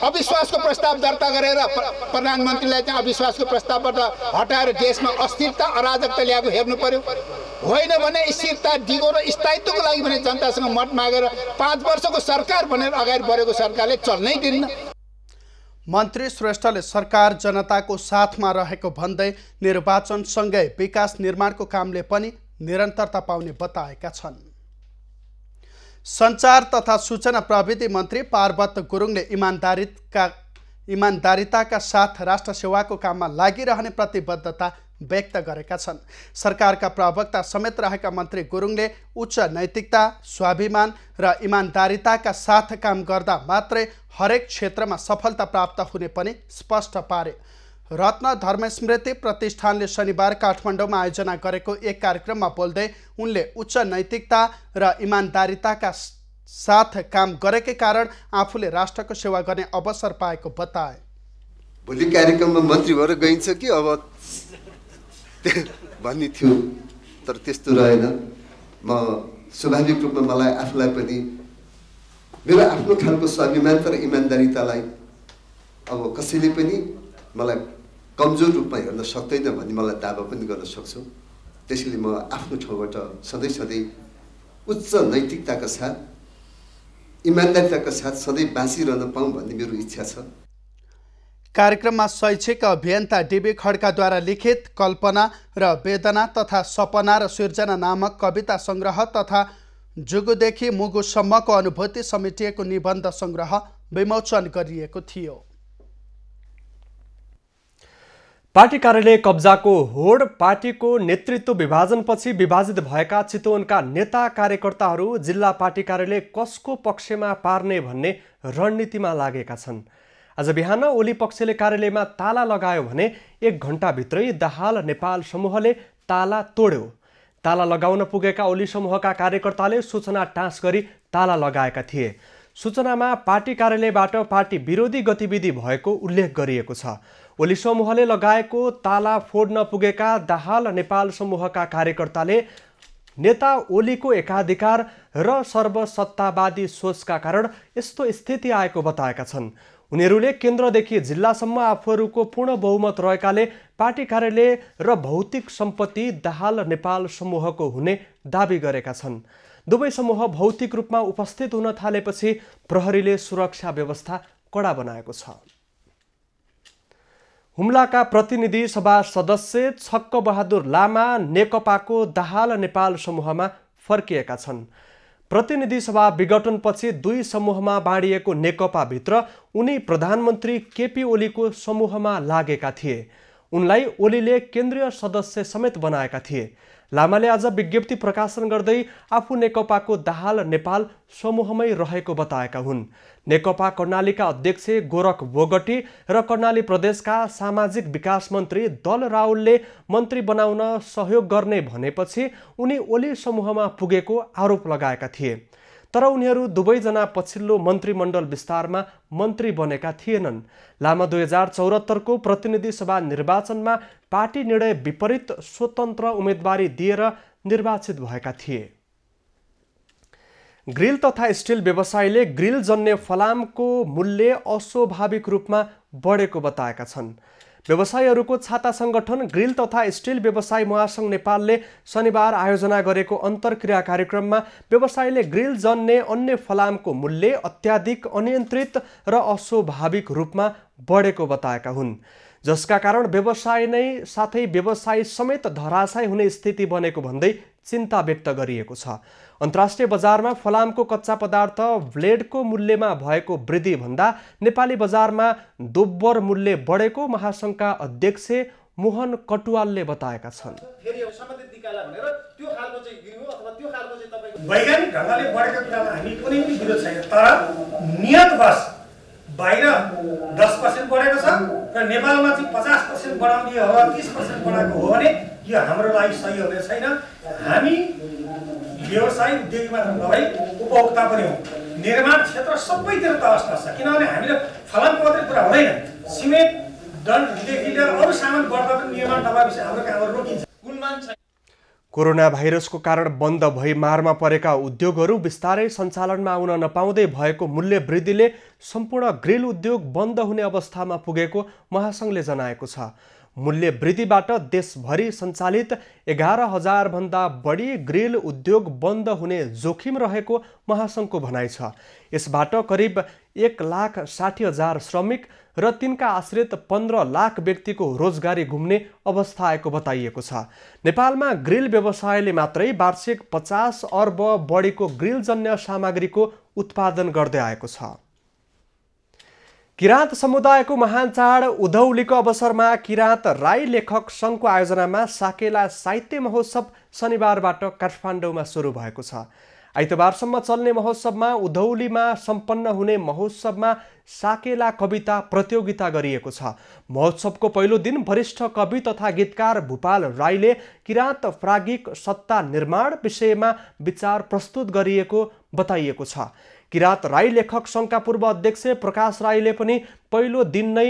अविश्वासको प्रस्ताव दर्ता गरेर प्रधानमन्त्रीलाई चाहिँ अविश्वासको प्रस्तावबाट हटाएर देशमा अस्थिरता अराजकता ल्याएको हेर्नु पर्यो। होइन भने स्थिरता दिगो र स्थायित्वको लागि भने जनतासँग मत मागेर 5 वर्षको सरकार भनेर अगाडि बढेको सरकारले चल्नै दिन्न। मन्त्री श्रेष्ठले सरकार जनताको साथमा रहेको भन्दै निर्वाचनसँगै विकास निर्माणको कामले पनि निरन्तरता पाउने बताएका छन्। सञ्चार तथा सूचना प्रविधि मन्त्री पार्वत गुरुङले इमानदारिताका साथ राष्ट्र सेवाको काममा लागिरहने प्रतिबद्धता व्यक्त गरेका छन्। सरकारका प्रवक्ता समेत रहेका मन्त्री गुरुङले उच्च नैतिकता, स्वाभिमान र इमानदारिताका साथ काम गर्दा मात्रै हरेक क्षेत्रमा सफलता प्राप्त हुने पनि स्पष्ट पारे। रत्न धर्मस्मृति प्रतिष्ठानले शनिबार काठमाडौँमा आयोजना गरेको एक कार्यक्रममा बोल्दै उनले उच्च नैतिकता र इमानदारिताका साथ काम गरेकै कारण आफूले राष्ट्रको सेवा गर्ने अवसर पाएको बताए। भोलि कार्यक्रममा मन्त्री भएर गइन्छ कि अब भन्ने थियो, तर त्यस्तो रहेन। म स्वाभाविक रूपमा मलाई आफूलाई पनि मेरो आफ्नो खालको स्वाभिमान र इमानदारितालाई अब कसैले पनि मलाई कमजोर रूपमा हेर्न सक्दैन भन्ने मलाई दावा पनि गर्न सक्छु। त्यसैले म आफ्नो ठाउँबाट सधैँ सधैँ उच्च नैतिकताका साथ इमानदारिताका साथ सधैँ बाँचिरहन पाऊँ भन्ने मेरो इच्छा छ। कार्यक्रममा शैक्षिक अभियन्ता डीबी खड्काद्वारा लिखित कल्पना र वेदना तथा सपना र सिर्जना नामक कविता सङ्ग्रह तथा जुगुदेखि मुगुसम्मको अनुभूति समेटिएको निबन्ध सङ्ग्रह विमोचन गरिएको थियो। पार्टी कार्यालय कब्जाको होड। पार्टीको नेतृत्व विभाजनपछि विभाजित भएका चितवनका नेता कार्यकर्ताहरू जिल्ला पार्टी कार्यालय कसको पक्षमा पार्ने भन्ने रणनीतिमा लागेका छन्। आज बिहान ओली पक्षले कार्यालयमा ताला लगायो भने 1 घण्टाभित्रै दाहाल नेपाल समूहले ताला तोड्यो। ताला लगाउन पुगेका ओली समूहका कार्यकर्ताले सूचना टाँस गरी ताला लगाएका थिए। सूचनामा पार्टी कार्यालयबाट पार्टी विरोधी गतिविधि भएको उल्लेख गरिएको छ। ओली समूहले लगाएको ताला फोड्न पुगेका दाहाल नेपाल समूहका कार्यकर्ताले नेता ओलीको एकाधिकार र सर्वसत्तावादी सोचका कारण यस्तो स्थिति आएको बताएका छन्। उनीहरूले केन्द्रदेखि जिल्लासम्म आफूहरूको पूर्ण बहुमत रहेकाले पार्टी कार्यालय र भौतिक सम्पत्ति दाहाल नेपाल समूहको हुने दाबी गरेका छन्। दुवै समूह भौतिक रूपमा उपस्थित हुन थालेपछि प्रहरीले सुरक्षा व्यवस्था कडा बनाएको छ। हुम्लाका प्रतिनिधि सभा सदस्य छक्क बहादुर लामा नेकपाको दाहाल नेपाल समूहमा फर्किएका छन्। प्रतिनिधि सभा विघटनपछि 2 समूहमा बाँडिएको नेकपाभित्र उनी प्रधानमन्त्री केपी ओलीको समूहमा लागेका थिए। उनलाई ओलीले केन्द्रीय सदस्य समेत बनाएका थिए। लामाले आज विज्ञप्ति प्रकाशन गर्दै आफू नेकपाको दाहाल नेपाल समूहमै रहेको बताएका हुन्। नेकपा कर्णालीका अध्यक्ष गोरख बोगटी र कर्णाली प्रदेशका सामाजिक विकास मन्त्री दल राउलले मन्त्री बनाउन सहयोग गर्ने भनेपछि उनी ओली समूहमा पुगेको आरोप लगाएका थिए। तर उनीहरू दुवैजना पछिल्लो मन्त्रीमण्डल विस्तारमा मन्त्री बनेका थिएनन्। लामा 2074 को प्रतिनिधि सभा निर्वाचनमा पार्टी निर्णय विपरीत स्वतन्त्र उम्मेदवारी दिएर निर्वाचित भएका थिए। ग्रिल तथा स्टिल व्यवसायीले ग्रिल जन्य फलामको मूल्य अस्वाभाविक रूपमा बढेको बताएका छन्। व्यवसायीहरूको छाता संगठन ग्रिल तथा स्टिल व्यवसायी महासंघ नेपालले शनिबार आयोजना गरेको अन्तर्क्रिया कार्यक्रममा व्यवसायीले ग्रिल जन्ने अन्य फलामको मूल्य अत्याधिक अनियन्त्रित र अस्वाभाविक रूपमा बढेको बताएका हुन्, जसका कारण व्यवसाय नै साथै व्यवसायी समेत धराशायी हुने स्थिति बनेको भन्दै चिन्ता व्यक्त गरिएको छ। अन्तर्राष्ट्रिय बजारमा फलामको कच्चा पदार्थ ब्लेडको मूल्यमा भएको वृद्धि भन्दा नेपाली बजारमा दोब्बर मूल्य बढेको महासंघका अध्यक्ष मोहन कटुवालले बताएका छन्। वैज्ञानिक ढङ्गले बढेको कुरामा हामी कुनै पनि विरोध छैन, तर नियतवश बाहिर 10% बढेको छ र नेपालमा चाहिँ 50% बढाउने हो, 30% बढाएको हो भने यो हाम्रो लागि सही हुने छैन। हामी व्यवसाय उद्योगी मात्र नभई उपभोक्ता पनि हो। निर्माण क्षेत्र सबैतिर त अवस्था छ, किनभने हामीले फलामको मात्रै कुरा हुँदैन, सिमेन्ट डन्ठदेखि लिएर अरू सामान बढ्दा पनि निर्माण नभएपछि हाम्रो कामहरू रोकिन्छ। कोरोना भाइरसको कारण बन्द भई मारमा परेका उद्योगहरू बिस्तारै सञ्चालनमा आउन नपाउँदै भएको मूल्य वृद्धिले सम्पूर्ण ग्रिल उद्योग बन्द हुने अवस्थामा पुगेको महासङ्घले जनाएको छ। मूल्य वृद्धिबाट देशभरि सञ्चालित 11,000 भन्दा बढी ग्रिल उद्योग बन्द हुने जोखिम रहेको महासङ्घको भनाइ छ। यसबाट करिब 1,60,000 श्रमिक र तिनका आश्रित 15 लाख व्यक्तिको रोजगारी घुम्ने अवस्था आएको बताइएको छ। नेपालमा ग्रिल व्यवसायले मात्रै वार्षिक 50 अर्ब बढीको ग्रिलजन्य सामग्रीको उत्पादन गर्दै आएको छ। किराँत समुदायको महान चाड उधौलीको अवसरमा किराँत राई लेखक सङ्घको आयोजनामा साकेला साहित्य महोत्सव शनिबारबाट काठमाडौँमा सुरु भएको छ। आइतबारसम्म चल्ने महोत्सवमा उधौलीमा सम्पन्न हुने महोत्सवमा साकेला कविता प्रतियोगिता गरिएको छ। महोत्सवको पहिलो दिन वरिष्ठ कवि तथा गीतकार भूपाल राईले किराँत प्राज्ञिक सत्ता निर्माण विषयमा विचार प्रस्तुत गरिएको बताइएको छ। किराँत राई लेखक सङ्घका पूर्व अध्यक्ष प्रकाश राईले पनि पहिलो दिन नै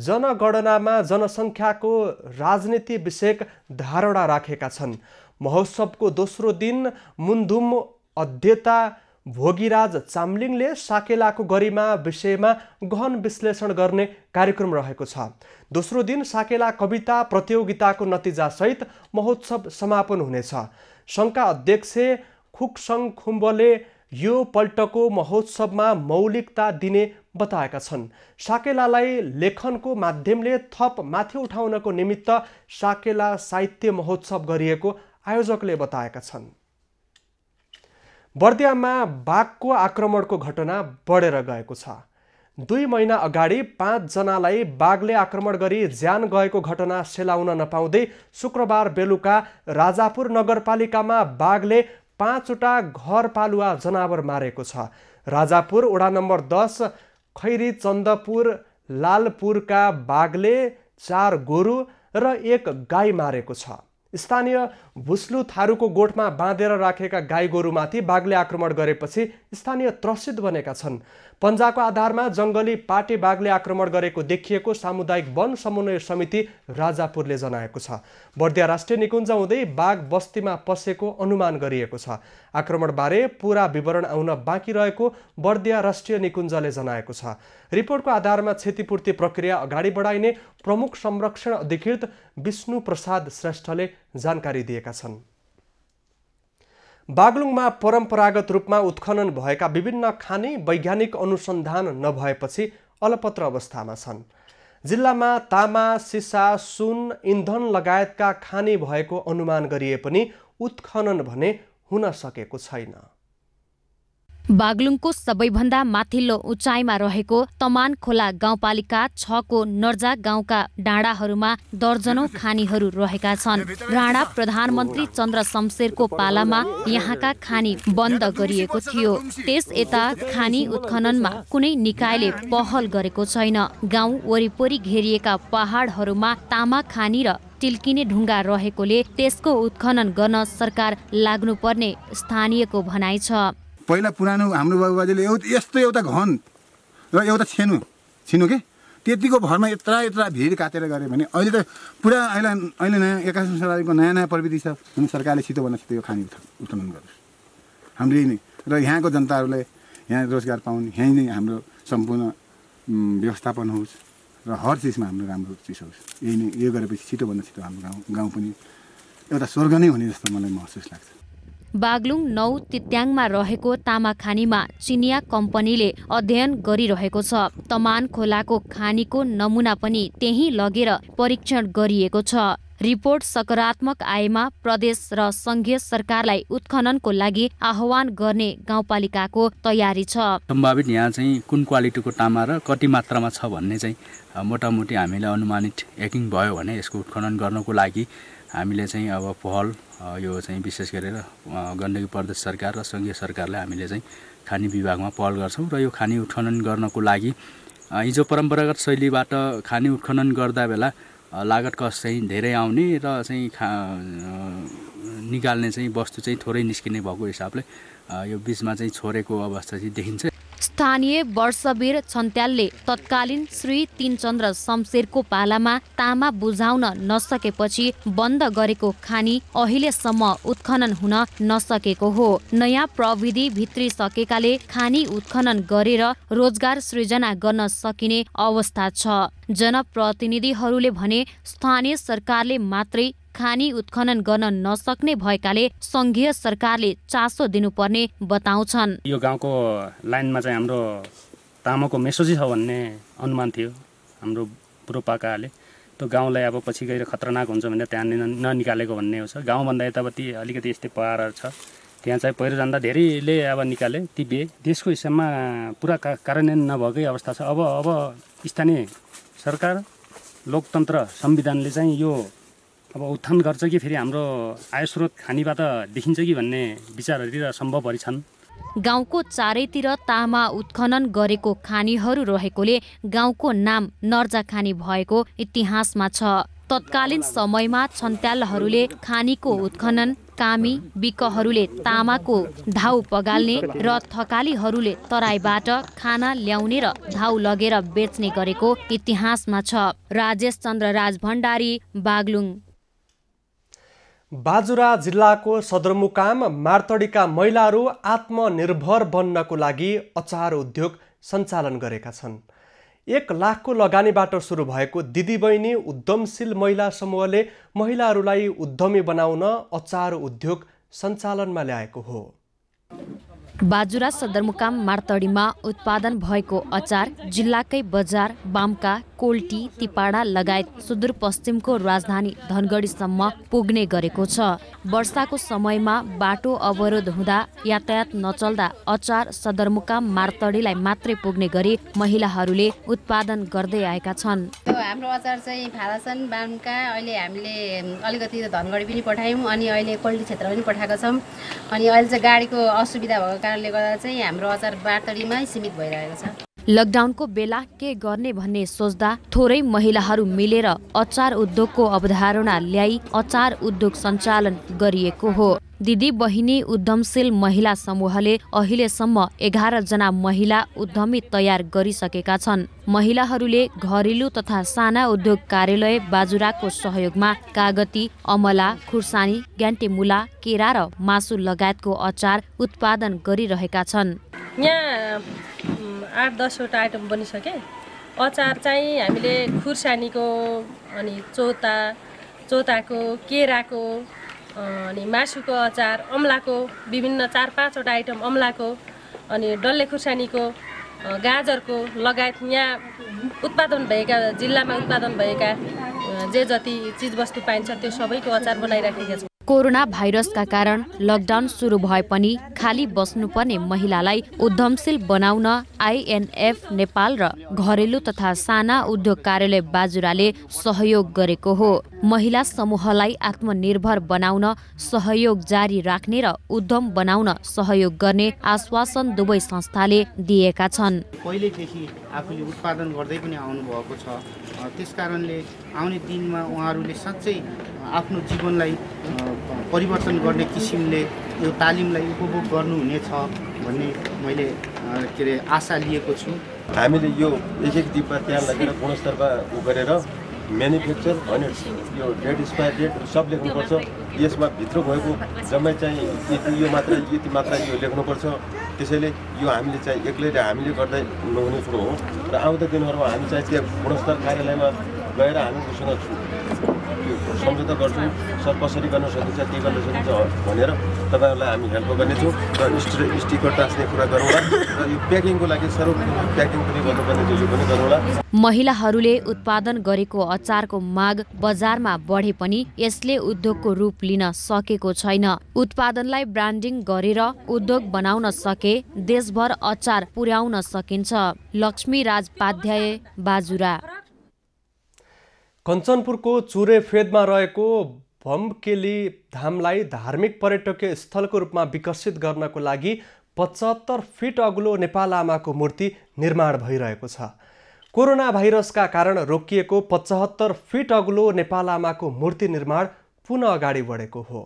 जनगणनामा जनसङ्ख्याको राजनीति विषयक धारणा राखेका छन्। महोत्सवको दोस्रो दिन मुन्धुम अध्येता भोगीराज चामलिङले साकेलाको गरिमा विषयमा गहन विश्लेषण गर्ने कार्यक्रम रहेको छ। दोस्रो दिन साकेला कविता प्रतियोगिताको नतिजासहित महोत्सव समापन हुनेछ। सङ्घका अध्यक्ष खुक्सङ खुम्बले यो पल्टको महोत्सवमा मौलिकता दिने बताएका छन्। साकेलालाई लेखनको माध्यमले थप माथि उठाउनको निमित्त साकेला साहित्य महोत्सव गरिएको आयोजकले बताएका छन्। बर्दियामा बाघको आक्रमणको घटना बढेर गएको छ। 2 महिना अगाडि 5 जनालाई बाघले आक्रमण गरी ज्यान गएको घटना सेलाउन नपाउँदै शुक्रबार बेलुका राजापुर नगरपालिकामा बाघले 5वटा घरपालुवा जनावर मारेको छ। राजापुर वडा नम्बर 10 खैरी चन्दपुर लालपुरका बाघले 4 गोरु र 1 गाई मारेको छ। स्थानीय भुस्लु थारूको गोठमा बाँधेर राखेका गाई गोरुमाथि बाघले आक्रमण गरेपछि स्थानीय त्रसित बनेका छन्। पञ्जाको आधारमा जङ्गली पाटे बाघले आक्रमण गरेको देखिएको सामुदायिक वन समन्वय समिति राजापुरले जनाएको छ। बर्दिया राष्ट्रिय निकुञ्ज हुँदै बाघ बस्तीमा पसेको अनुमान गरिएको छ। आक्रमणबारे पूरा विवरण आउन बाँकी रहेको बर्दिया राष्ट्रिय निकुञ्जले जनाएको छ। रिपोर्टको आधारमा क्षतिपूर्ति प्रक्रिया अगाडि बढाइने प्रमुख संरक्षण अधिकृत विष्णु प्रसाद श्रेष्ठले जानकारी दिएका छन्। बागलुङमा परम्परागत रूपमा उत्खनन भएका विभिन्न खानी वैज्ञानिक अनुसन्धान नभएपछि अलपत्र अवस्थामा छन्। जिल्लामा तामा, सिसा, सुन, इन्धन लगायतका खानी भएको अनुमान गरिए पनि उत्खनन भने हुन सकेको छैन। बागलुङको सबैभन्दा माथिल्लो उचाइमा रहेको तमान खोला गाउँपालिका 6 को नर्जा गाउँका डाँडाहरूमा दर्जनौं खानीहरू रहेका छन्। राणा प्रधानमन्त्री चन्द्र शमशेरको पालामा यहाँका खानी बन्द गरिएको थियो। त्यस यता खानी उत्खननमा कुनै निकायले पहल गरेको छैन। गाउँ वरिपरि घेरिएका पहाडहरूमा तामा खानी र टिल्किने ढुङ्गा रहेकोले त्यसको उत्खनन गर्न सरकार लाग्नुपर्ने स्थानीयको भनाइ छ। पहिला पुरानो हाम्रो बाबुबाजेले यस्तो एउटा घन र एउटा छिनो के त्यतिको भरमा यत्रा भिड काटेर गऱ्यो भने अहिले त पुरा अहिले नयाँ 21औं शताब्दीको नयाँ प्रविधि छ। सरकारले छिटोभन्दा छिटो यो खानी उत्खनन गरोस्। हाम्रो यही नै र यहाँको जनताहरूलाई यहाँ रोजगार पाउने, यहीँ नै हाम्रो सम्पूर्ण व्यवस्थापन होस् र हर चिजमा हाम्रो राम्रो चिज होस्। यही नै यो गरेपछि छिटोभन्दा छिटो हाम्रो गाउँ पनि एउटा स्वर्ग नै हुने जस्तो मलाई महसुस लाग्छ। बागलुङ 9 तित्याङमा रहेको तामाखानीमा चिनिया कम्पनीले अध्ययन गरिरहेको छ। तमान खोलाको खानीको नमुना पनि त्यही लगेर परीक्षण गरिएको छ। रिपोर्ट सकारात्मक आएमा प्रदेश र संघीय सरकारलाई उत्खननको लागि आह्वान गर्ने गाउँपालिकाको तयारी छ। सम्भावित यहाँ चाहिँ कुन क्वालिटीको तामा र कति मात्रामा छ भन्ने चाहिँ मोटामोटी हामीले अनुमानित यकिन भयो भने यसको उत्खनन गर्नको लागि हामीले चाहिँ अब पहल यो चाहिँ विशेष गरेर गण्डकी प्रदेश सरकार र संघीय सरकारलाई हामीले चाहिँ खानी विभागमा पहल गर्छौँ र यो खानी उत्खनन गर्नको लागि हिजो परम्परागत शैलीबाट खानी उत्खनन गर्दा बेला लागत कस्ट चाहिँ धेरै आउने र चाहिँ निकाल्ने चाहिँ वस्तु चाहिँ थोरै निस्किने भएको हिसाबले यो बीचमा चाहिँ छोडेको अवस्था चाहिँ देखिन्छ। स्थानीय वर्षवीर छन्त्यालले तत्कालीन श्री तीनचन्द्र शमशेरको पालामा तामा बुझाउन नसकेपछि बन्द गरेको खानी अहिलेसम्म उत्खनन हुन नसकेको हो। नयाँ प्रविधि भित्रिसकेकाले खानी उत्खनन गरेर रोजगार सृजना गर्न सकिने अवस्था छ। जनप्रतिनिधिहरूले भने स्थानीय सरकारले मात्रै खानी उत्खनन गर्न नसक्ने भएकाले संघीय सरकारले चासो दिनुपर्ने बताउँछन्। यो गाउँको लाइनमा चाहिँ हाम्रो तामाको मेसोजी छ भन्ने अनुमान थियो हाम्रो बुढोपाकाले। त्यो गाउँलाई अब पछि गएर खतरनाक हुन्छ भनेर त्यहाँ ननिकालेको भन्ने हो छ। गाउँभन्दा यतापट्टि अलिकति यस्तै पहाड छ, त्यहाँ चाहिँ पहिरो जाँदा धेरैले अब निकाले टिपिए। देशको हिसाबमा पुरा कार्यान्वयन नभएकै अवस्था छ। अब स्थानीय सरकार लोकतन्त्र संविधानले चाहिँ यो अब उत्थान गर्छ कि फेरि हाम्रो आय स्रोत खानीबाट देखिन्छ कि भन्ने विचारहरू सम्भवहरू छन्। गाउँको चारैतिर तामा उत्खनन गरेको खानीहरू रहेकोले गाउँको नाम नर्जा खानी भएको इतिहासमा छ। तत्कालीन समयमा छन्त्यालहरूले खानीको उत्खनन, कामी बिकहरूले तामाको धाउ पगाल्ने र थकालीहरूले तराईबाट खाना ल्याउने र धाउ लगेर बेच्ने गरेको इतिहासमा छ। राजेश चन्द्र राज भण्डारी, बागलुङ। बाजुरा जिल्लाको सदरमुकाम मार्तडीका महिलाहरू आत्मनिर्भर बन्नको लागि अचार उद्योग सञ्चालन गरेका छन्। 1 लाखको लगानीबाट सुरु भएको दिदीबहिनी उद्यमशील महिला समूहले महिलाहरूलाई उद्यमी बनाउन अचार उद्योग सञ्चालनमा ल्याएको हो। बाजुरा सदरमुकाम मार्तडीमा उत्पादन भएको अचार जिल्लाकै बजार, बामका, कोल्टी, तिपाडा लगायत सुदूरपश्चिमको राजधानी धनगढीसम्म पुग्ने गरेको छ। वर्षाको समयमा बाटो अवरोध हुँदा यातायात नचल्दा अचार सदरमुकाम मार्तडीलाई मात्रै पुग्ने गरी महिलाहरूले उत्पादन गर्दै आएका छन्। हाम्रो अचार चाहिँ फालासन, बामका, अहिले हामीले अलिकति धनगढी पनि पठायौँ अनि अहिले कोल्टी क्षेत्र पनि पठाएको छौँ। अनि अहिले चाहिँ गाडीको असुविधा भएको कारणले गर्दा चाहिँ हाम्रो अचार मार्तडीमै सीमित भइरहेको छ। लकडाउनको बेला के गर्ने भन्ने सोच्दा थोरै महिलाहरू मिलेर अचार उद्योगको अवधारणा ल्याई अचार उद्योग सञ्चालन गरिएको हो। दिदी बहिनी उद्यमशील महिला समूहले अहिलेसम्म 11 जना महिला उद्यमी तयार गरिसकेका छन्। महिलाहरूले घरेलु तथा साना उद्योग कार्यालय बाजुराको सहयोगमा कागती, अमला, खुर्सानी, ग्यान्टेमुला, केरा र मासु लगायतको अचार उत्पादन गरिरहेका छन्। यहाँ 8-10 वटा आइटम बनिसके। अचार चाहिँ हामीले खुर्सानीको, अनि चोताको, केराको, अनि मासुको अचार, अमलाको, विभिन्न 4-5 वटा आइटम अमलाको, अनि डल्ले खुर्सानीको, गाजरको लगायत यहाँ उत्पादन भएका, जिल्लामा उत्पादन भएका जे जति चिजवस्तु पाइन्छ त्यो सबैको अचार बनाइराखेका छौँ। कोरोना भाइरसका कारण लकडाउन सुरु भए पनि खाली बस्नुपर्ने महिलालाई उद्यमशील बनाउन INF नेपाल र घरेलु तथा साना उद्योग कार्यालय बाजुराले सहयोग गरेको हो। महिला समूहलाई आत्मनिर्भर बनाउन सहयोग जारी राख्ने र उद्यम बनाउन सहयोग गर्ने आश्वासन दुवै संस्थाले दिएका छन्। पहिलेदेखि आफूले उत्पादन गर्दै पनि आउनु भएको छ। त्यसकारणले आउने दिनमा उहाँहरूले साँच्चै आफ्नो जीवनलाई परिवर्तन गर्ने किसिमले यो तालिमलाई उपभोग गर्नुहुनेछ भन्ने मैले आशा लिएको छु। हामीले यो एक डिब्बा त्यहाँ लगेर गुणस्तरमा गरेर म्यानुफ्याक्चर भने यो डेट एक्सपायर डेट सब लेख्नुपर्छ। यसमा भित्र भएको जम्मै चाहिँ यो यति मात्रा यो लेख्नुपर्छ। त्यसैले यो हामीले चाहिँ एक्लैले हामीले गर्दै नहुने कुरो हो र आउँदो दिनहरूमा हामी चाहिँ त्यो गुणस्तर कार्यालयमा गएर हामी उसँग सम्झौता गर्छौँ। सर कसरी गर्न सकिन्छ, के गर्न सकिन्छ भनेर तपाईँहरूलाई हामी हेल्प गर्नेछौँ र स्टिकर टाँच्ने कुरा गरौँला र यो प्याकिङको लागि सर्वप्रथम प्याकिङ पनि गर्नुपर्ने यो पनि गरौँला। महिलाहरूले उत्पादन गरेको अचारको माग बजारमा बढे पनि यसले उद्योगको रूप लिन सकेको छैन। उत्पादनलाई ब्रान्डिङ गरेर उद्योग बनाउन सके देशभर अचार पुर्याउन सकिन्छ। लक्ष्मी राज पाध्याय, बाजुरा। कञ्चनपुरको चुरेफेदमा रहेको भम्केली धामलाई धार्मिक पर्यटकीय स्थलको रूपमा विकसित गर्नको लागि 75 फिट अग्लो नेपाल आमाको मूर्ति निर्माण भइरहेको छ। कोरोना भाइरसका कारण रोकिएको 75 फिट अग्लो नेपाल आमाको मूर्ति निर्माण पुनः अगाडि बढेको हो।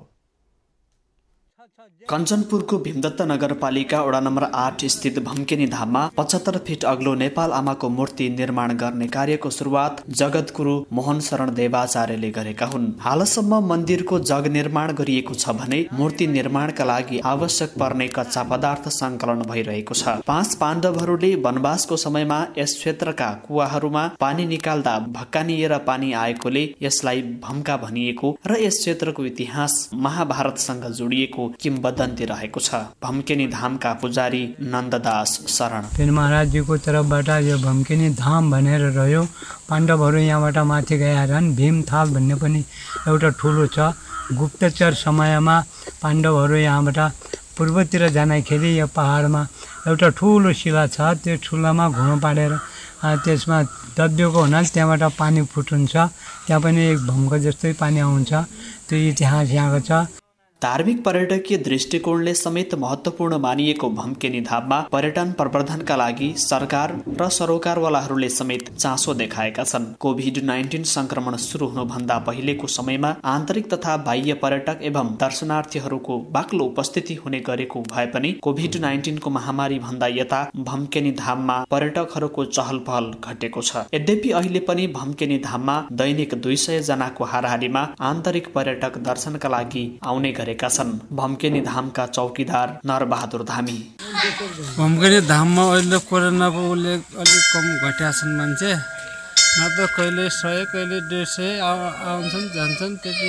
कञ्चनपुरको भीमदत्त नगरपालिका वडा नम्बर 8 स्थित भम्केनी धाममा 75 फिट अग्लो नेपाल आमाको मूर्ति निर्माण गर्ने कार्यको सुरुवात जगद्गुरु मोहन शरण देवाचार्यले गरेका हुन्। हालसम्म मन्दिरको जग निर्माण गरिएको छ भने मूर्ति निर्माणका लागि आवश्यक पर्ने कच्चा पदार्थ संकलन भइरहेको छ। 5 पाण्डवहरूले वनवासको समयमा यस क्षेत्रका कुवाहरूमा पानी निकाल्दा भक्कानिएर पानी आएकोले यसलाई भम्का भनिएको र यस क्षेत्रको इतिहास महाभारतसँग जोडिएको किम्वदन्ती रहेको छ। भम्केनी धामका पुजारी नन्ददास शरण फेरि महाराजजीको तर्फबाट यो भम्केनी धाम भनेर रह्यो। पाण्डवहरू यहाँबाट माथि गएका छन्। भीमथाल भन्ने पनि एउटा ठुलो छ। गुप्तचर समयमा पाण्डवहरू यहाँबाट पूर्वतिर जाँदाखेरि यो पहाडमा एउटा ठुलो शिला छ। त्यो ठुलामा घुँडो पारेर त्यसमा दबिएको हुनाले त्यहाँबाट पानी फुटुन्छ। त्यहाँ पनि एक भम्को जस्तै पानी आउँछ। त्यो इतिहास यहाँको छ। धार्मिक पर्यटकीय दृष्टिकोणले समेत महत्त्वपूर्ण मानिएको भम्केनी धाममा पर्यटन प्रवर्धनका लागि सरकार र सरोकारवालाहरूले समेत चासो देखाएका छन्। कोभिड-19 संक्रमण सुरु हुनुभन्दा पहिलेको समयमा आन्तरिक तथा बाह्य पर्यटक एवं दर्शनार्थीहरूको बाक्लो उपस्थिति हुने गरेको भए पनि कोभिड-19 को महामारी भन्दा यता भम्केनी धाममा पर्यटकहरूको चहल पहल घटेको छ। यद्यपि अहिले पनि भम्केनी धाममा दैनिक 200 जनाको हाराहारीमा आन्तरिक पर्यटक दर्शनका लागि आउने गरे भम्केनी धामका चौकीदार नरबहादुर धामी भम्केनी धाममा अहिले कोरोनाको अलिक कम घट्या छन् मान्छे। न त कहिले 100 कहिले 150 आउँछन् जान्छन्। त्यति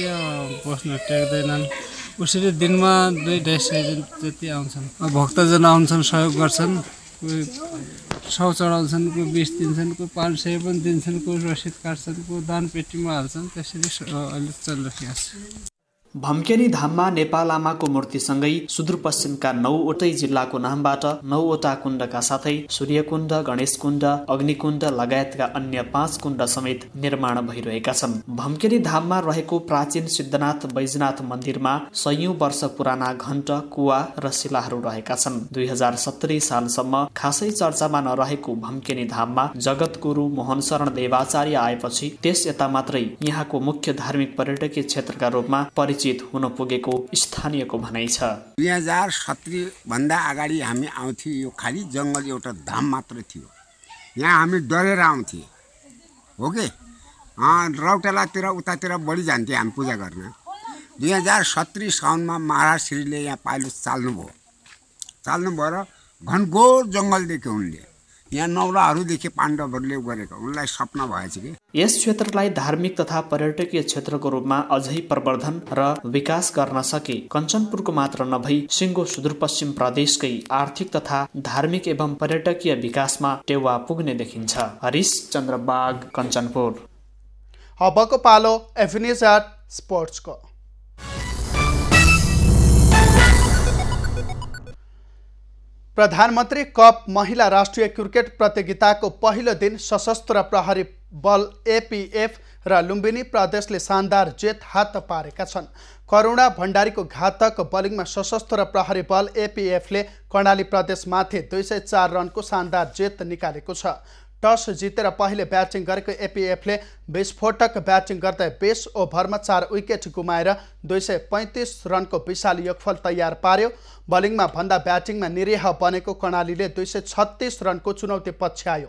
बस्न टेक्दैनन्। उसरी दिनमा 200-250 जति आउँछन्। भक्तजन आउँछन्, सहयोग गर्छन्। कोही 100 चढाउँछन्, कोही 20 दिन्छन्, कोही 500 पनि दिन्छन्, कोही रसिद काट्छन्, कोही दान पेटीमा हाल्छन्। त्यसरी अहिले चलिरहेको छ। भम्केनी धाममा नेपाल आमाको मूर्तिसँगै सुदूरपश्चिमका 9वटै जिल्लाको नामबाट 9वटा कुण्डका साथै सूर्यकुण्ड, गणेशकुण्ड, अग्निकुण्ड लगायतका अन्य 5 कुण्ड समेत निर्माण भइरहेका छन्। भम्केनी धाममा रहेको प्राचीन सिद्धनाथ बैजनाथ मन्दिरमा 100औं वर्ष पुराना घण्ट, कुवा र शिलाहरू रहेका छन्। 2070 सालसम्म खासै चर्चामा नरहेको भम्केनी धाममा जगद्गुरु मोहन शरण देवाचार्य आएपछि त्यस यता मात्रै यहाँको मुख्य धार्मिक पर्यटकीय क्षेत्रका रूपमा हुन पुगेको स्थानीयको भनाइ छ। 2070 भन्दा अगाडि हामी आउँथ्यौँ। यो खाली जङ्गल एउटा धाम मात्र थियो। यहाँ हामी डरेर आउँथे हो कि रौतलातिर उतातिर बढी जान्थे हामी पूजा गर्न। 2070 साउनमा महाराज श्रीले यहाँ पाइलो चाल्नुभयो र घनघोर जङ्गल देख्यो उनले। यहाँ नौलाहरूदेखि पाण्डवहरूले गरेको उनलाई सपना भएछ कि यस क्षेत्रलाई धार्मिक तथा पर्यटकीय क्षेत्रको रूपमा अझै प्रवर्धन र विकास गर्न सके कञ्चनपुरको मात्र नभई सिङ्गो सुदूरपश्चिम प्रदेशकै आर्थिक तथा धार्मिक एवं पर्यटकीय विकासमा टेवा पुग्ने देखिन्छ। हरिश चन्द्र बाग, कञ्चनपुर। अबको पालो एफिनिज स्पोर्ट्सको। प्रधानमन्त्री कप महिला राष्ट्रिय क्रिकेट प्रतियोगिताको पहिलो दिन सशस्त्र प्रहरी बल एपीएफ र लुम्बिनी प्रदेशले शानदार जित हात पारेका छन्। करुणा भण्डारीको घातक बलिङमा सशस्त्र प्रहरी बल एपीएफले कर्णाली प्रदेशमाथि 204 रनको शानदार जित निकालेको छ। टस जितेर पहिले ब्याटिङ गरेको एपीएफले विस्फोटक ब्याटिङ गर्दै 20 ओभरमा 4 विकेट गुमाएर 235 रनको विशाल योगफल तयार पार्यो। बलिङमा भन्दा ब्याटिङमा निरीह बनेको कर्णालीले 236 रनको चुनौती पछ्यायो।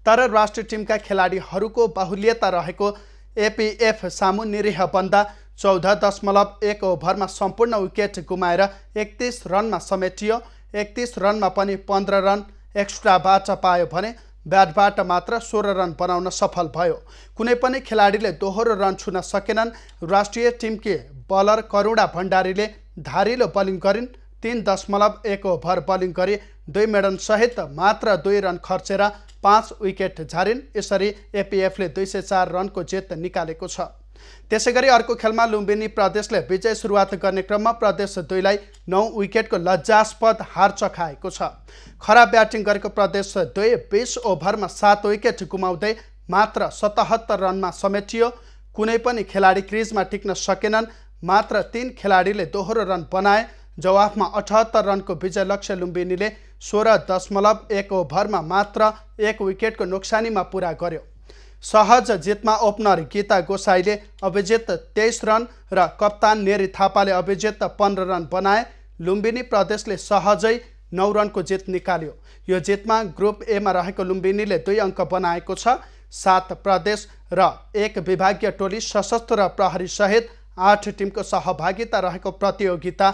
तर राष्ट्रिय टिमका खेलाडीहरूको बाहुल्यता रहेको एपीएफ सामु निरीह बन्दा 14.1 ओभरमा सम्पूर्ण विकेट गुमाएर 31 रनमा समेटियो। 31 रनमा पनि 15 रन एक्स्ट्राबाट पायो भने ब्याटबाट मात्र 16 रन बनाउन सफल भयो। कुनै पनि खेलाडीले दोहोरो रन छुन सकेनन्। राष्ट्रिय टिमकी बलर करुणा भण्डारीले धारिलो बलिङ गरिन्। 3.1 ओभर बलिङ गरी 2 मेडन सहित मात्र 2 रन खर्चेर 5 विकेट झारिन्। यसरी एपीएफले 204 रनको जित निकालेको छ। त्यसैगरी अर्को खेलमा लुम्बिनी प्रदेशले विजय सुरुवात गर्ने क्रममा प्रदेश 2 लाई 9 विकेटको लज्जास्पद हार चखाएको छ। खराब ब्याटिङ गरेको प्रदेश 2 20 ओभरमा 7 विकेट गुमाउँदै मात्र 77 रनमा समेटियो। कुनै पनि खेलाडी क्रिजमा टिक्न सकेनन्। मात्र 3 खेलाडीले दोहोरो रन बनाए। जवाफमा 78 रनको विजय लक्ष्य लुम्बिनीले 16.1 ओभरमा मात्र 1 विकेटको नोक्सानीमा पुरा गर्यो। सहज जितमा ओपनर गीता गोसाईले अभिजित 23 रन र कप्तान नेरी थापाले अभिजित 15 रन बनाए। लुम्बिनी प्रदेशले सहजै 9 रनको जित निकाल्यो। यो जितमा ग्रुप ए मा रहेको लुम्बिनीले 2 अङ्क बनाएको छ। 7 प्रदेश र 1 विभागीय टोली सशस्त्र प्रहरी सहित 8 टिमको सहभागिता रहेको प्रतियोगिता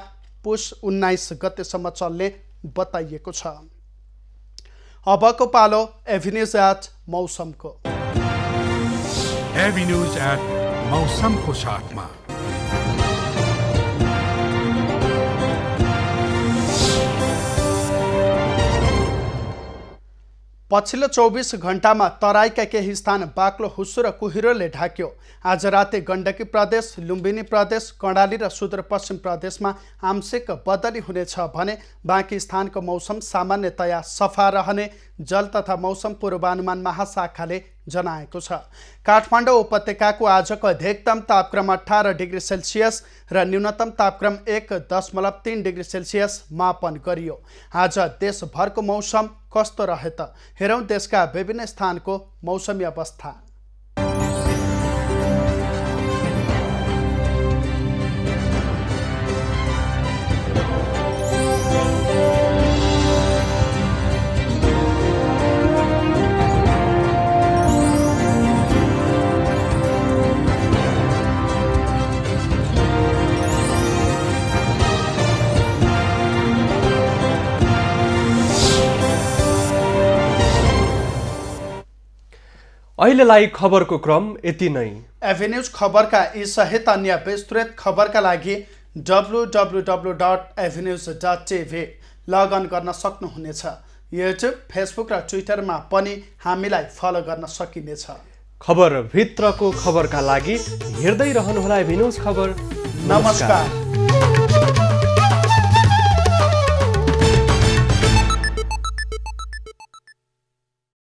पुस 19 गतेसम्म चल्ने बताइएको छ। अबको पालो एभिन्यूज एट मौसमको। एभिन्यूज एट मौसमको साथमा पछिल्लो 24 घण्टामा तराईका केही स्थान बाक्लो हुस्सो र कुहिरोले ढाक्यो। आज राति गण्डकी प्रदेश, लुम्बिनी प्रदेश, कर्णाली र सुदूरपश्चिम प्रदेशमा आंशिक बदली हुनेछ भने बाँकी स्थानको मौसम सामान्यतया सफा रहने जल तथा मौसम पूर्वानुमान महाशाखाले जनाएको छ। काठमाडौँ उपत्यकाको आजको अधिकतम तापक्रम 18 डिग्री सेल्सियस र न्यूनतम तापक्रम 1.3 डिग्री सेल्सियस मापन गरियो। आज देशभरको मौसम कस्तो रहे त हेरौँ देशका विभिन्न स्थानको मौसमी अवस्था। अहिलेलाई खबरको क्रम यति नै। एभिन्यूज खबरका यी सहित अन्य विस्तृत खबरका लागि www.avenews.tv लगअन गर्न सक्नुहुनेछ। युट्युब, फेसबुक र ट्विटरमा पनि हामीलाई फलो गर्न सकिनेछ। खबर भित्रको खबरका लागि हेर्दै रहनुहोला एभिन्यूज खबर। नमस्कार।